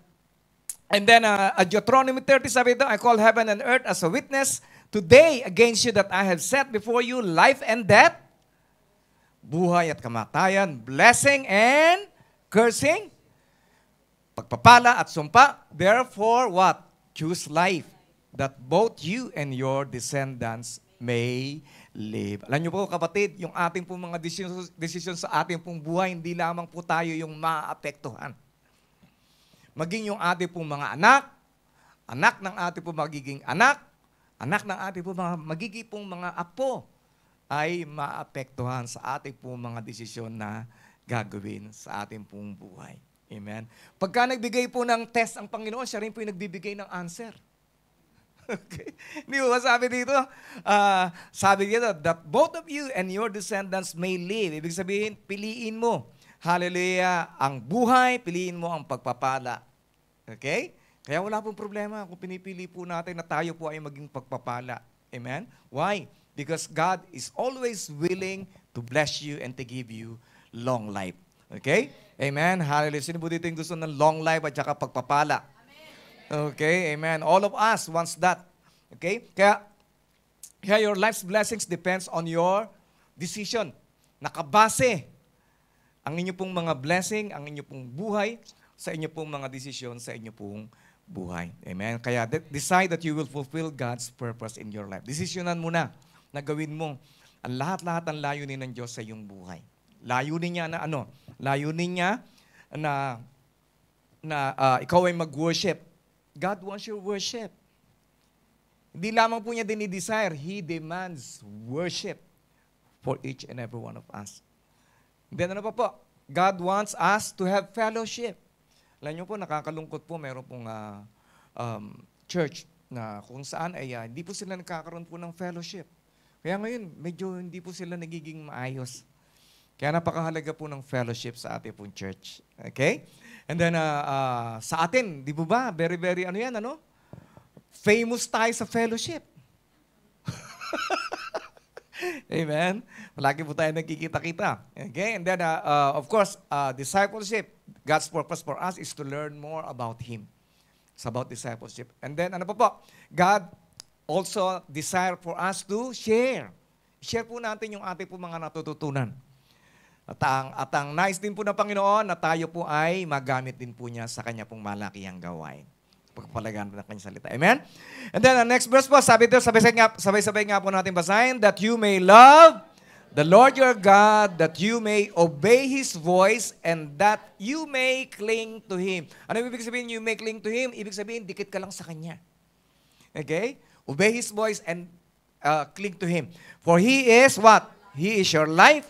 And then, Deuteronomy 30, sabi ito, I call heaven and earth as a witness today against you that I have set before you life and death, buhay at kamatayan, blessing and cursing, pagpapala at sumpa. Therefore, what? Choose life, that both you and your descendants may live. Alam niyo po kapatid, yung ating pong mga desisyon sa ating pong buhay, hindi lamang po tayo yung maapektuhan. Maging yung ating pong mga anak, anak ng ating pong magiging anak ng ating pong mga magiging pong mga apo, ay maapektuhan sa ating pong mga desisyon na gagawin sa ating pong buhay. Amen? Pagka nagbigay po ng test ang Panginoon, siya rin po yung nagbibigay ng answer. Okay? Hindi ba sabi dito? Sabi dito, that both of you and your descendants may live. Ibig sabihin, piliin mo. Hallelujah. Ang buhay, piliin mo ang pagpapala. Okay? Kaya wala pong problema kung pinipili po natin na tayo po ay maging pagpapala. Amen? Why? Because God is always willing to bless you and to give you long life. Okay? Amen? Hallelujah. Sino po dito yung gusto ng long life at saka pagpapala? Okay, amen. All of us wants that. Okay? Kaya your life's blessings depends on your decision. Nakabase ang inyo pong mga blessing, ang inyo pong buhay, sa inyo pong mga desisyon, sa inyo pong buhay. Amen? Kaya decide that you will fulfill God's purpose in your life. Desisyonan mo na gawin mo ang lahat-lahat ng layunin ng Diyos sa iyong buhay. Layunin niya na ano? Layunin niya na ikaw ay mag-worship. God wants your worship. Hindi lamang po niya dinidesire, He demands worship for each and every one of us. Then ano pa po? God wants us to have fellowship. Alam niyo po, nakakalungkot po, meron pong church na kung saan ay hindi po sila nagkakaroon po ng fellowship. Kaya ngayon, medyo hindi po sila nagiging maayos. Kaya napakahalaga po ng fellowship sa ating pong church. Okay? And then, sa atin, di ba? Very, very, famous tayo sa fellowship. Amen? Palagi po tayo nagkikita-kita. Okay? And then, of course, discipleship. God's purpose for us is to learn more about Him. It's about discipleship. And then, ano pa po? God also desire for us to share. Share po natin yung ating po mga natututunan. At ang nais din po ng Panginoon na tayo po ay magamit din po niya sa kanya pong malakihang gawain. Pagpalagan ng kanyang salita. Amen? And then, the next verse po, sabi dito, sabay-sabay nga po natin basahin, that you may love the Lord your God, that you may obey His voice, and that you may cling to Him. Ano ibig sabihin, you may cling to Him? Ibig sabihin, dikit ka lang sa Kanya. Okay? Obey His voice and cling to Him. For He is what? He is your life,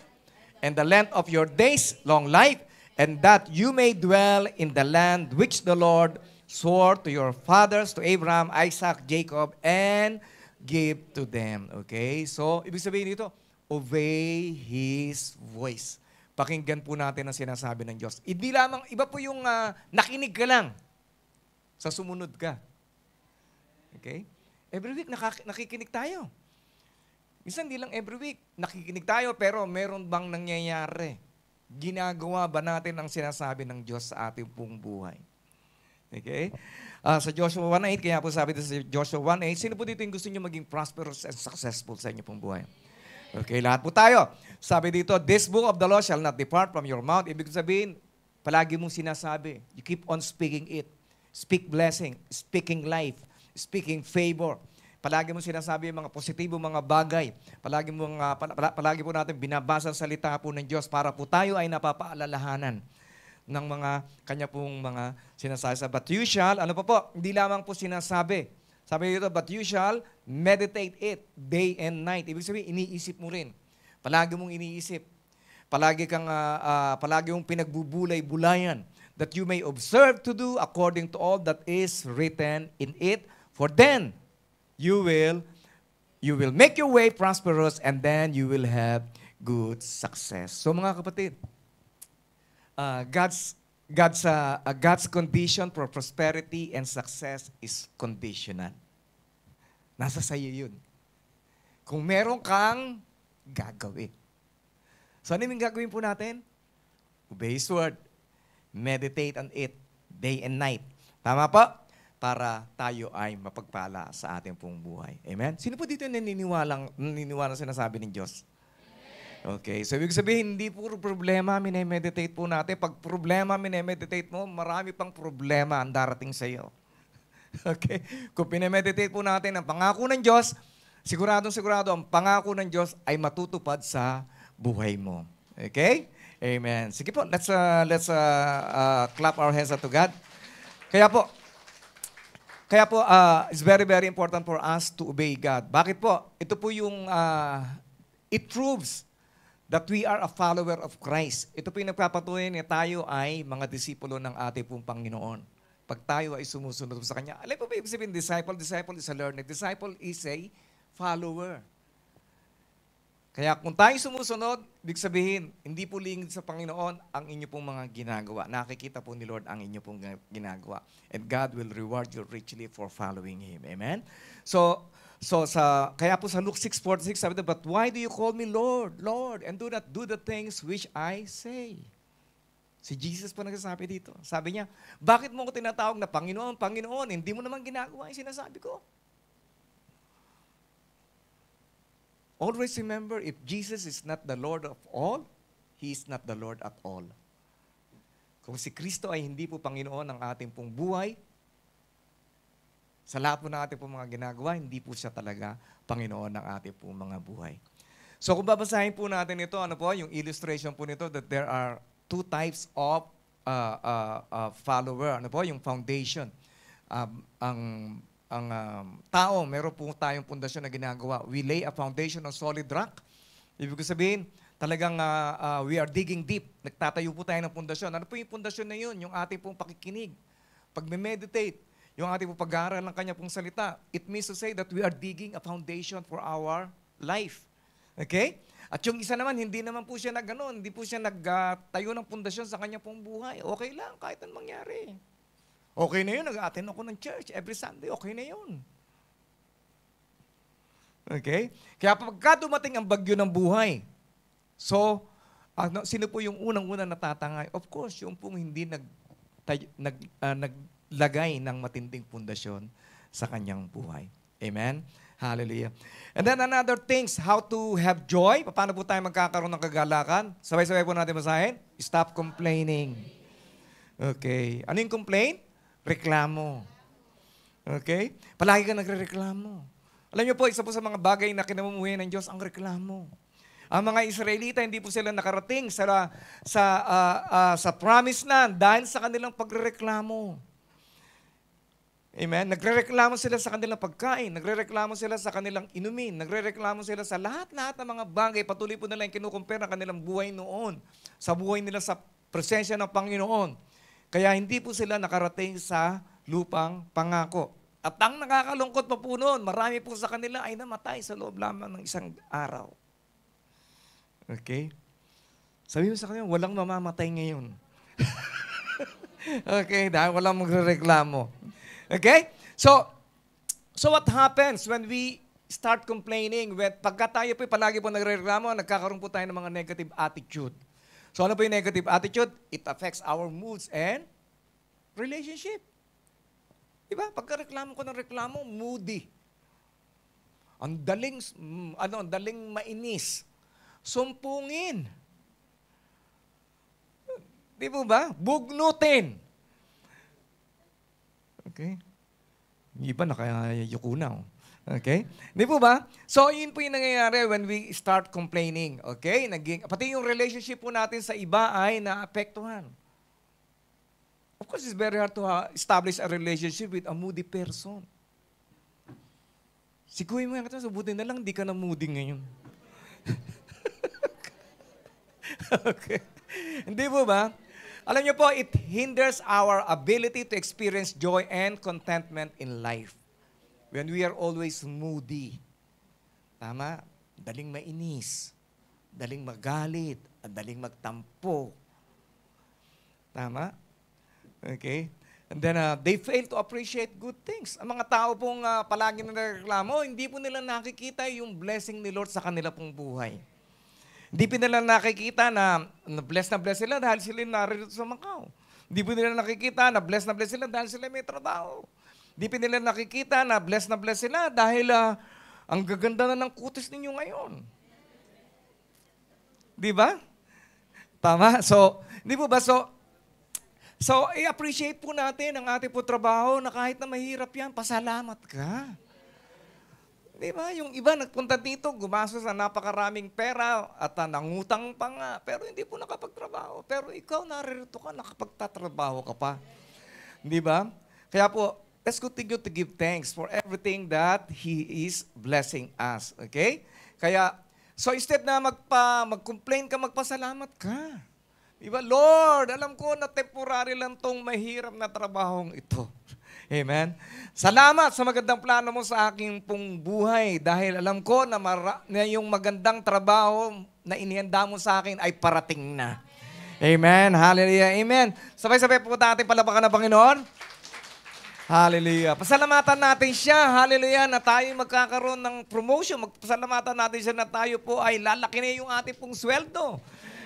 and the length of your days, long life, and that you may dwell in the land which the Lord swore to your fathers, to Abraham, Isaac, Jacob, and give to them. Okay? So, ibig sabihin dito, obey His voice. Pakinggan po natin ang sinasabi ng Diyos. Hindi lamang, iba po yung nakinig ka lang, sa sumunod ka. Okay? Every week, nakikinig tayo. Minsan, hindi lang every week. Nakikinig tayo, pero meron bang nangyayari? Ginagawa ba natin ang sinasabi ng Diyos sa ating pong buhay? Okay? Sa Joshua 1:8, kaya po sabi dito sa Joshua 1:8, sino po dito yung gusto nyo maging prosperous and successful sa inyo pong buhay? Okay, lahat po tayo. Sabi dito, this book of the law shall not depart from your mouth. Ibig sabihin, palagi mong sinasabi. You keep on speaking it. Speak blessing, speaking life, speaking favor. Palagi mo sinasabi yung mga positibo mga bagay. Palagi po natin binabasa ang salita po ng Diyos para po tayo ay napapaalalahanan ng mga kanya pong mga sinasabi sa but you shall, ano po, hindi lamang po sinasabi. Sabi dito, but you shall meditate it day and night. Ibig sabihin, iniisip mo rin. Palagi mong iniisip. Palagi mong pinagbubulay-bulayan that you may observe to do according to all that is written in it. For then, you will make your way prosperous and then you will have good success. So mga kapatid, God's condition for prosperity and success is conditional. Nasa sayo yun. Kung meron kang gagawin. So ano yung gagawin po natin? Obey His word. Meditate on it day and night. Tama po? Para tayo ay mapagpala sa ating pong buhay. Amen? Sino po dito naniniwala sa sinasabi ng Diyos? Okay, so ibig sabihin, hindi puro problema minemeditate po natin. Pag problema minemeditate mo, marami pang problema ang darating sa iyo. Okay? Kung pinemeditate po natin ang pangako ng Diyos, sigurado ang pangako ng Diyos ay matutupad sa buhay mo. Okay? Amen. Sige po, let's clap our hands to God. Kaya po, it's very, very important for us to obey God. Bakit po? Ito po yung, it proves that we are a follower of Christ. Ito po yung nagpapatuloy na tayo ay mga disipulo ng ating pong Panginoon. Pag tayo ay sumusunod sa Kanya. Alam po ba ibig sabihin, disciple? Disciple is a learner. Disciple is a follower. Kaya kung tayo sumusunod, ibig sabihin, hindi po lingid sa Panginoon ang inyo pong mga ginagawa. Nakikita po ni Lord ang inyo pong ginagawa. And God will reward you richly for following Him. Amen? Kaya po sa Luke 6:46, sabi ito, but why do you call me Lord, Lord, and do not do the things which I say? Si Jesus po nagsasabi dito. Sabi niya, bakit mo ko tinatawag na Panginoon, Panginoon? Hindi mo naman ginagawa yung sinasabi ko. Always remember, if Jesus is not the Lord of all, He is not the Lord at all. Kung si Kristo ay hindi po Panginoon ng ating pong buhay, sa lahat po ng ating pong mga ginagawa, hindi po siya talaga Panginoon ng ating pong mga buhay. So kung babasahin po natin ito, ano po, yung illustration po nito that there are two types of follower. Ano po, yung foundation. Ang tao, meron po tayong pundasyon na ginagawa. We lay a foundation on solid rock. Ibig sabihin, talagang we are digging deep. Nagtatayo po tayo ng pundasyon. Ano po yung pundasyon na yun? Yung ating pong pakikinig. Pag meditate, yung ating pong pag-aaral ng kanya pong salita, it means to say that we are digging a foundation for our life. Okay? At yung isa naman, hindi naman po siya hindi po siya nagtayo ng pundasyon sa kanya pong buhay. Okay lang, kahit anong mangyari. Okay na yun, nag-attend ako ng church every Sunday, okay na yun. Okay? Kaya pagka dumating ang bagyo ng buhay, so, sino po yung unang-unang natatangay? Of course, yung pong hindi naglagay ng matinding pundasyon sa kanyang buhay. Amen? Hallelujah. And then another things, how to have joy. Paano po tayo magkakaroon ng kagalakan? Sabay-sabay po natin basahin. Stop complaining. Okay. Ano yung complain? Reklamo. Okay? Palagi ka nagre-reklamo. Alam niyo po, isa po sa mga bagay na kinamumuhay ng Diyos, ang reklamo. Ang mga Israelita, hindi po sila nakarating sa promised land dahil sa kanilang pagre-reklamo. Amen? Nagre-reklamo sila sa kanilang pagkain, nagre-reklamo sila sa kanilang inumin, nagre-reklamo sila sa lahat-lahat ng mga bagay. Patuloy po nila yung kinukumpara ng kanilang buhay noon sa buhay nila sa presensya ng Panginoon. Kaya hindi po sila nakarating sa lupang pangako. At ang nakakalungkot pa po noon, marami po sa kanila ay namatay sa loob lamang ng isang araw. Okay? Sabi mo sa kanila, walang mamamatay ngayon. Okay, dahil walang magrereklamo. Okay? So what happens when we start complaining? Pagka tayo po palagi po nagrereklamo, nagkakaroon po tayo ng mga negative attitude. So ano po yung negative attitude? It affects our moods and relationship. Diba? Pagka-reklamo ko ng reklamo, moody. Ang daling mainis. Sumpungin. Di po ba? Bugnutin. Okay? Yung iba nakayuko na. Okay? Di po ba? So, yun po yung nangyayari when we start complaining. Okay? Pati yung relationship po natin sa iba ay naapektuhan. Of course, it's very hard to establish a relationship with a moody person. Siguin mo yan, buti na lang, di ka na moody ngayon. Okay. Hindi po ba? Alam niyo po, it hinders our ability to experience joy and contentment in life. When we are always moody. Tama? Daling mainis. Daling magalit. At daling magtampo. Tama? Okay? And then, they fail to appreciate good things. Ang mga tao pong palagi nagreklamo, hindi po nila nakikita yung blessing ni Lord sa kanila pong buhay. Hindi po nila nakikita na bless sila dahil sila narito sa Macau. Hindi po nila nakikita na bless sila dahil sila may trabaho. Hindi po nila nakikita na bless sila dahil ang gaganda na ng kutis ninyo ngayon. Di ba? Tama? So, di po ba? So, i-appreciate po natin ang ating po trabaho na kahit na mahirap yan, pasalamat ka. Di ba? Yung iba nagpunta dito, gumastos sa napakaraming pera at nangutang pa nga, pero hindi po nakapagtrabaho. Pero ikaw naririto ka, nakapagtatrabaho ka pa. Di ba? Kaya po, let's continue to give thanks for everything that He is blessing us. Okay? Kaya, so instead na mag-complain ka, magpasalamat ka. Diba? Lord, alam ko na temporary lang tong mahirap na trabahong ito. Amen? Salamat sa magandang plano mo sa aking pong buhay dahil alam ko na, yung magandang trabaho na inihanda mo sa akin ay parating na. Amen? Hallelujah. Amen. Sabay-sabay po natin palapakan ng Panginoon. Hallelujah. Pasalamatan natin siya, hallelujah, na tayo magkakaroon ng promotion. Pasalamatan natin siya na tayo po ay lalaki na yung ating pong sweldo.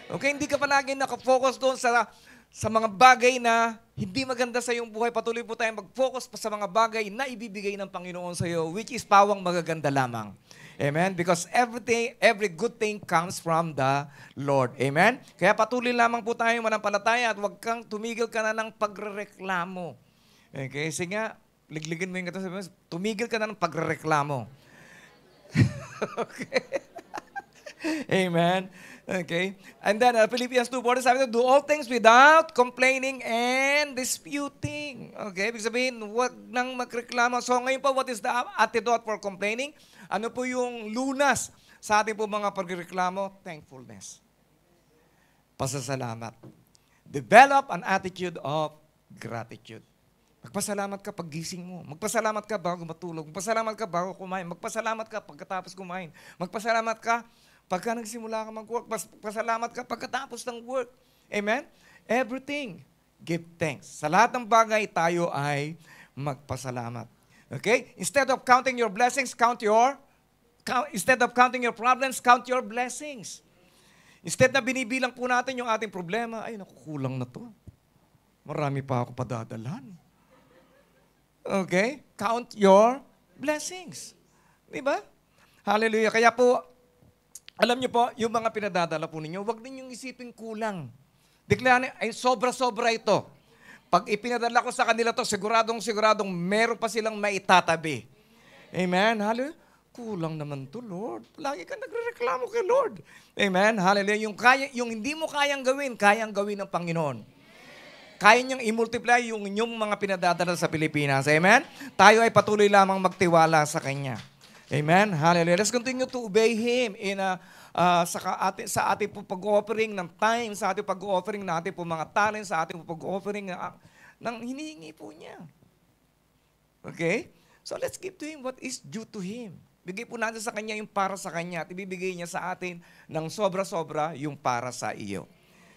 Okay, hindi ka palagi nakafocus doon sa mga bagay na hindi maganda sa iyong buhay. Patuloy po tayong mag-focus pa sa mga bagay na ibibigay ng Panginoon sa iyo, which is pawang magaganda lamang. Amen? Because every good thing comes from the Lord. Amen? Kaya patuloy lamang po tayong manampalataya at huwag kang tumigil ka na ng pagrereklamo. Okay, sige nga, ligligin mo yung katasabi, tumigil ka na ng pagrereklamo. Okay. Amen. Okay. And then Philippians 2:4 sabi na, do all things without complaining and disputing. Okay, ibig sabihin, huwag nang magreklamo. So ngayon po, what is the antidote for complaining? Ano po yung lunas sa ating po mga pagreklamo? Thankfulness. Pasasalamat. Develop an attitude of gratitude. Magpasalamat ka pag gising mo. Magpasalamat ka bago matulog. Magpasalamat ka bago kumain. Magpasalamat ka pagkatapos kumain. Magpasalamat ka pagka nagsimula ka mag-work. Magpasalamat ka pagkatapos ng work. Amen? Everything, give thanks. Sa lahat ng bagay, tayo ay magpasalamat. Okay? Instead of counting your blessings, instead of counting your problems, count your blessings. Instead na binibilang po natin yung ating problema, ay, nakukulang na to. Marami pa ako padadalan. Okay? Count your blessings. Diba? Hallelujah. Kaya po, alam niyo po, yung mga pinadadala po ninyo, huwag ninyong isipin kulang. Declare, ay sobra-sobra ito. Pag ipinadala ko sa kanila to, siguradong meron pa silang maitatabi. Amen? Hallelujah. Kulang naman to, Lord. Lagi ka nagrereklamo kay Lord. Amen? Hallelujah. Yung hindi mo kayang gawin ng Panginoon. Kaya niyang i-multiply yung inyong mga pinadadala sa Pilipinas. Amen? Tayo ay patuloy lamang magtiwala sa Kanya. Amen? Hallelujah. Let's continue to obey Him sa ating po pag-offering ng time, sa ating pag-offering ng ating po mga talent, sa ating po pag-offering ng hinihingi po niya. Okay? So let's give to Him what is due to Him. Bigay po natin sa Kanya yung para sa Kanya at ibibigay niya sa atin ng sobra-sobra yung para sa iyo.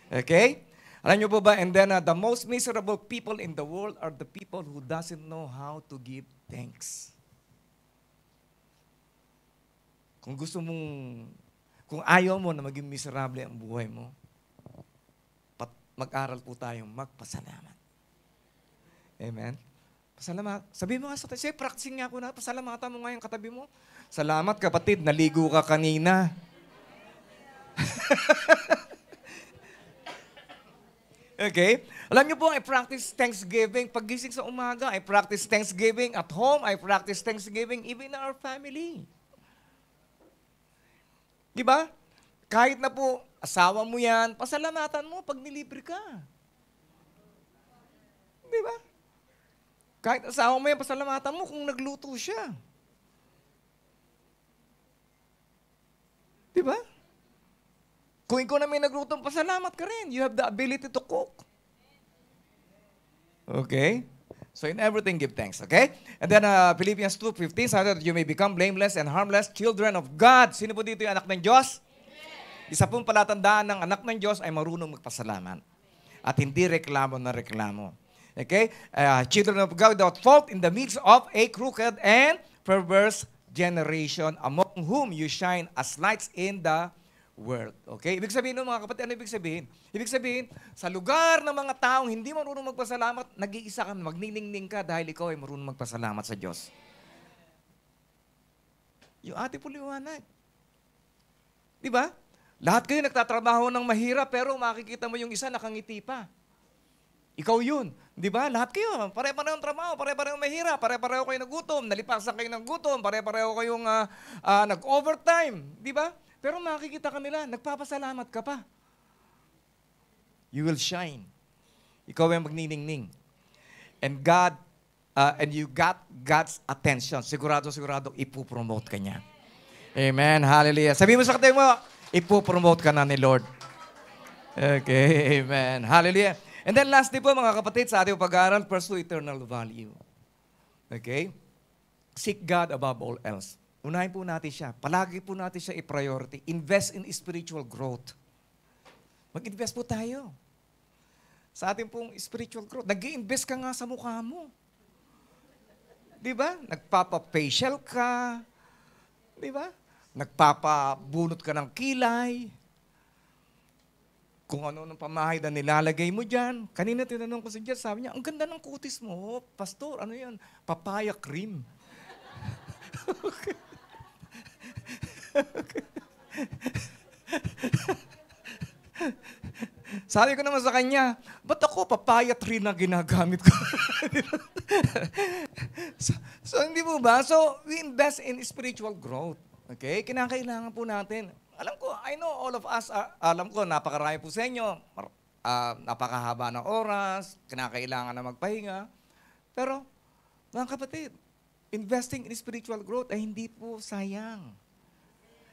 Okay? Alam niyo po ba, and then the most miserable people in the world are the people who doesn't know how to give thanks. Kung ayaw mo na maging miserable ang buhay mo, mag-aral po tayong magpasalamat. Amen? Pasalamat. Sabi mo nga sa tayo, practicing nga ako na, pasalamatan mo nga yung katabi mo. Salamat kapatid, naligo ka kanina. Okay? Alam niyo po, I practice Thanksgiving. Paggising sa umaga, I practice Thanksgiving. At home, I practice Thanksgiving even in our family. Di ba? Kahit na po, asawa mo yan, pasalamatan mo pag nilibre ka. Di ba? Kahit asawa mo yan, pasalamatan mo kung nagluto siya. Di ba? Kung ikaw na may nagluto, pasalamat ka rin. You have the ability to cook. Okay? So in everything, give thanks. Okay? And then Philippians 2:15, so that you may become blameless and harmless children of God. Sino po dito yung anak ng Diyos? Amen. Isa pong palatandaan ng anak ng Diyos ay marunong magpasalamat. At hindi reklamo na reklamo. Okay? Children of God without fault in the midst of a crooked and perverse generation, among whom you shine as lights in the world. Okay? Ibig sabihin mga kapatid, ano ibig sabihin? Ibig sabihin, sa lugar ng mga taong hindi marunong magpasalamat, nag-iisa ka, magniningning ka dahil ikaw ay marunong magpasalamat sa Diyos. Yung ate po liwanag. Di ba? Lahat kayo nagtatrabaho ng mahirap, pero makikita mo yung isa nakangiti pa. Ikaw yun. Di ba? Lahat kayo, pare-parehong trabaho, pare-parehong mahirap, pare-pareho kayo nagutom, nalipasan kayo ng gutom, pare-pareho kayong nag-overtime. Di ba? Pero makikita ka nila, nagpapasalamat ka pa. You will shine. Ikaw ay magniningning. And you got God's attention. Sigurado ipupromote ka niya. Amen. Hallelujah. Sabi mo sa katabi mo, ipupromote ka na ni Lord. Okay. Amen. Hallelujah. And then lastly po mga kapatid, sa ating pag-aaral, pursue eternal value. Okay? Seek God above all else. Unahin po natin siya. Palagi po natin siya i-priority. Invest in spiritual growth. Mag-invest po tayo. Sa ating pong spiritual growth. Nag-i-invest ka nga sa mukha mo. Di ba? Nagpapa-facial ka. Di ba? Nagpapabunot ka ng kilay. Kung ano ng pamahid na nilalagay mo dyan. Kanina tinanong ko si Jess, sabi niya, ang ganda ng kutis mo. Pastor, ano yan? Papaya cream. Okay. Sabi ko naman sa kanya, ba't ako papaya tree na ginagamit ko? so, hindi po ba? So, we invest in spiritual growth. Okay? Kinakailangan po natin. Alam ko, I know all of us, alam ko, napakarami po sa inyo, napakahaba ng oras, kinakailangan na magpahinga. Pero, mga kapatid, investing in spiritual growth ay hindi po sayang.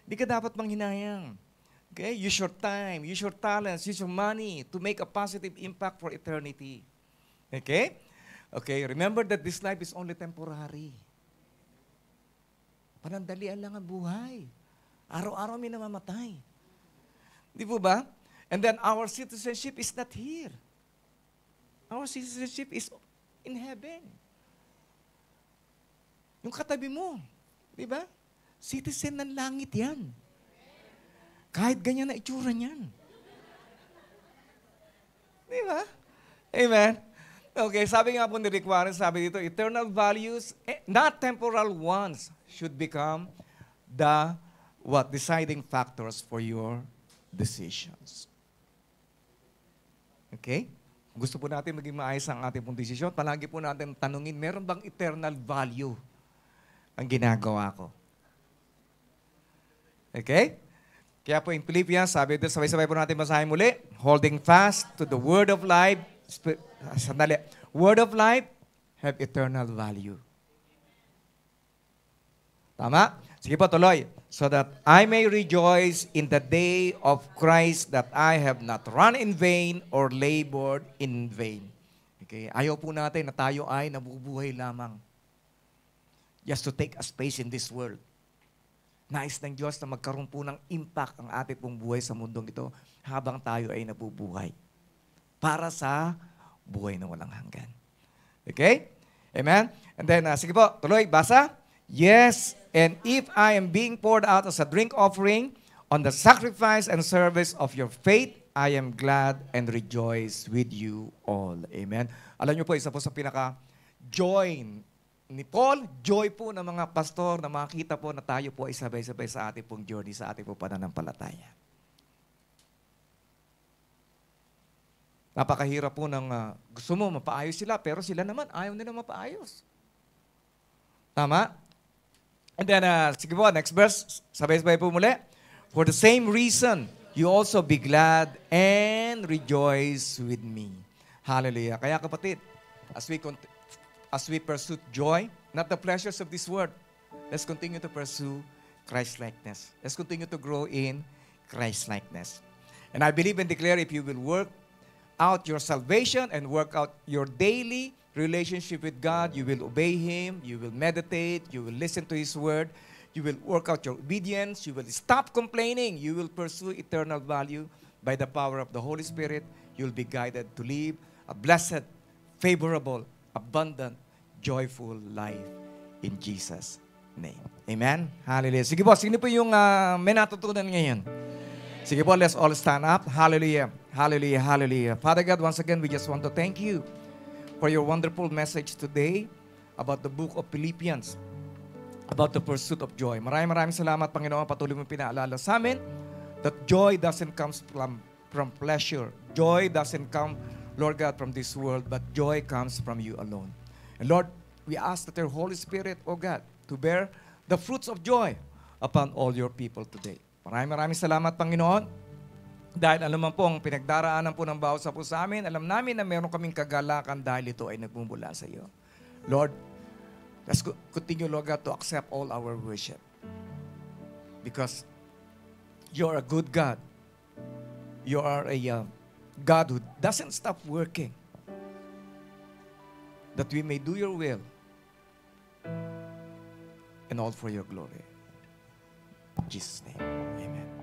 Hindi ka dapat manghinayang. Okay? Use your time, use your talents, use your money to make a positive impact for eternity. Okay? Okay, remember that this life is only temporary. Panandalian lang ang buhay. Araw-araw may namamatay. Di po ba? And then our citizenship is not here. Our citizenship is in heaven. Yung katabi mo, di ba? Citizen ng langit yan. Kahit ganyan na itsura niyan. Di ba? Amen? Okay, sabi nga po ni Rick Warren, sabi dito, eternal values, not temporal ones, should become the deciding factors for your decisions. Okay? Gusto po natin maging maayos ang ating pong desisyon. Palagi po natin tanungin, meron bang eternal value ang ginagawa ko? Okay? Kaya po in Philippians, sabi dito, sabay-sabay po natin basahin muli, holding fast to the word of life, sandali, word of life have eternal value. Tama? Sige po, tuloy. So that I may rejoice in the day of Christ that I have not run in vain or labored in vain. Okay? Ayaw po natin na tayo ay nabubuhay lamang just to take a space in this world. Nais ng Diyos na magkaroon po ng impact ang ating pong buhay sa mundong ito habang tayo ay nabubuhay. Para sa buhay na walang hanggan. Okay? Amen? And then, sige po, tuloy, basa. Yes, and if I am being poured out as a drink offering on the sacrifice and service of your faith, I am glad and rejoice with you all. Amen? Alam niyo po, isa po sa pinaka-joy ni Paul, joy po ng mga pastor na makita po na tayo po ay sabay-sabay sa ating pong journey, sa ating pong pananampalataya. Napakahirap po ng gusto mo mapaayos sila, pero sila naman ayaw nila mapaayos. Tama? And then, sige po, next verse. Sabay-sabay po muli. For the same reason, you also be glad and rejoice with me. Hallelujah. Kaya kapatid, as we pursue joy, not the pleasures of this world, let's continue to pursue Christ-likeness. Let's continue to grow in Christ-likeness. And I believe and declare if you will work out your salvation and work out your daily relationship with God, you will obey Him, you will meditate, you will listen to His Word, you will work out your obedience, you will stop complaining, you will pursue eternal value by the power of the Holy Spirit, you'll be guided to live a blessed, favorable, abundant, joyful life in Jesus' name. Amen? Hallelujah. Sige po, sino po yung may natutunan ngayon? Sige po, let's all stand up. Hallelujah. Hallelujah. Hallelujah. Father God, once again, we just want to thank you for your wonderful message today about the book of Philippians, about the pursuit of joy. Maraming salamat, Panginoon. Patuloy mo pinaalala sa amin that joy doesn't come from pleasure. Joy doesn't come, Lord God, from this world, but joy comes from you alone. And Lord, we ask that your Holy Spirit, O God, to bear the fruits of joy upon all your people today. Maraming salamat, Panginoon. Dahil alam mo po ang pinagdaraanan po ng bawat sa po sa amin, alam namin na meron kaming kagalakan dahil ito ay nagmumula sa iyo. Lord, let's continue, Lord God, to accept all our worship. Because you are a good God. You are a God who doesn't stop working. That we may do your will and all for your glory. In Jesus' name, amen.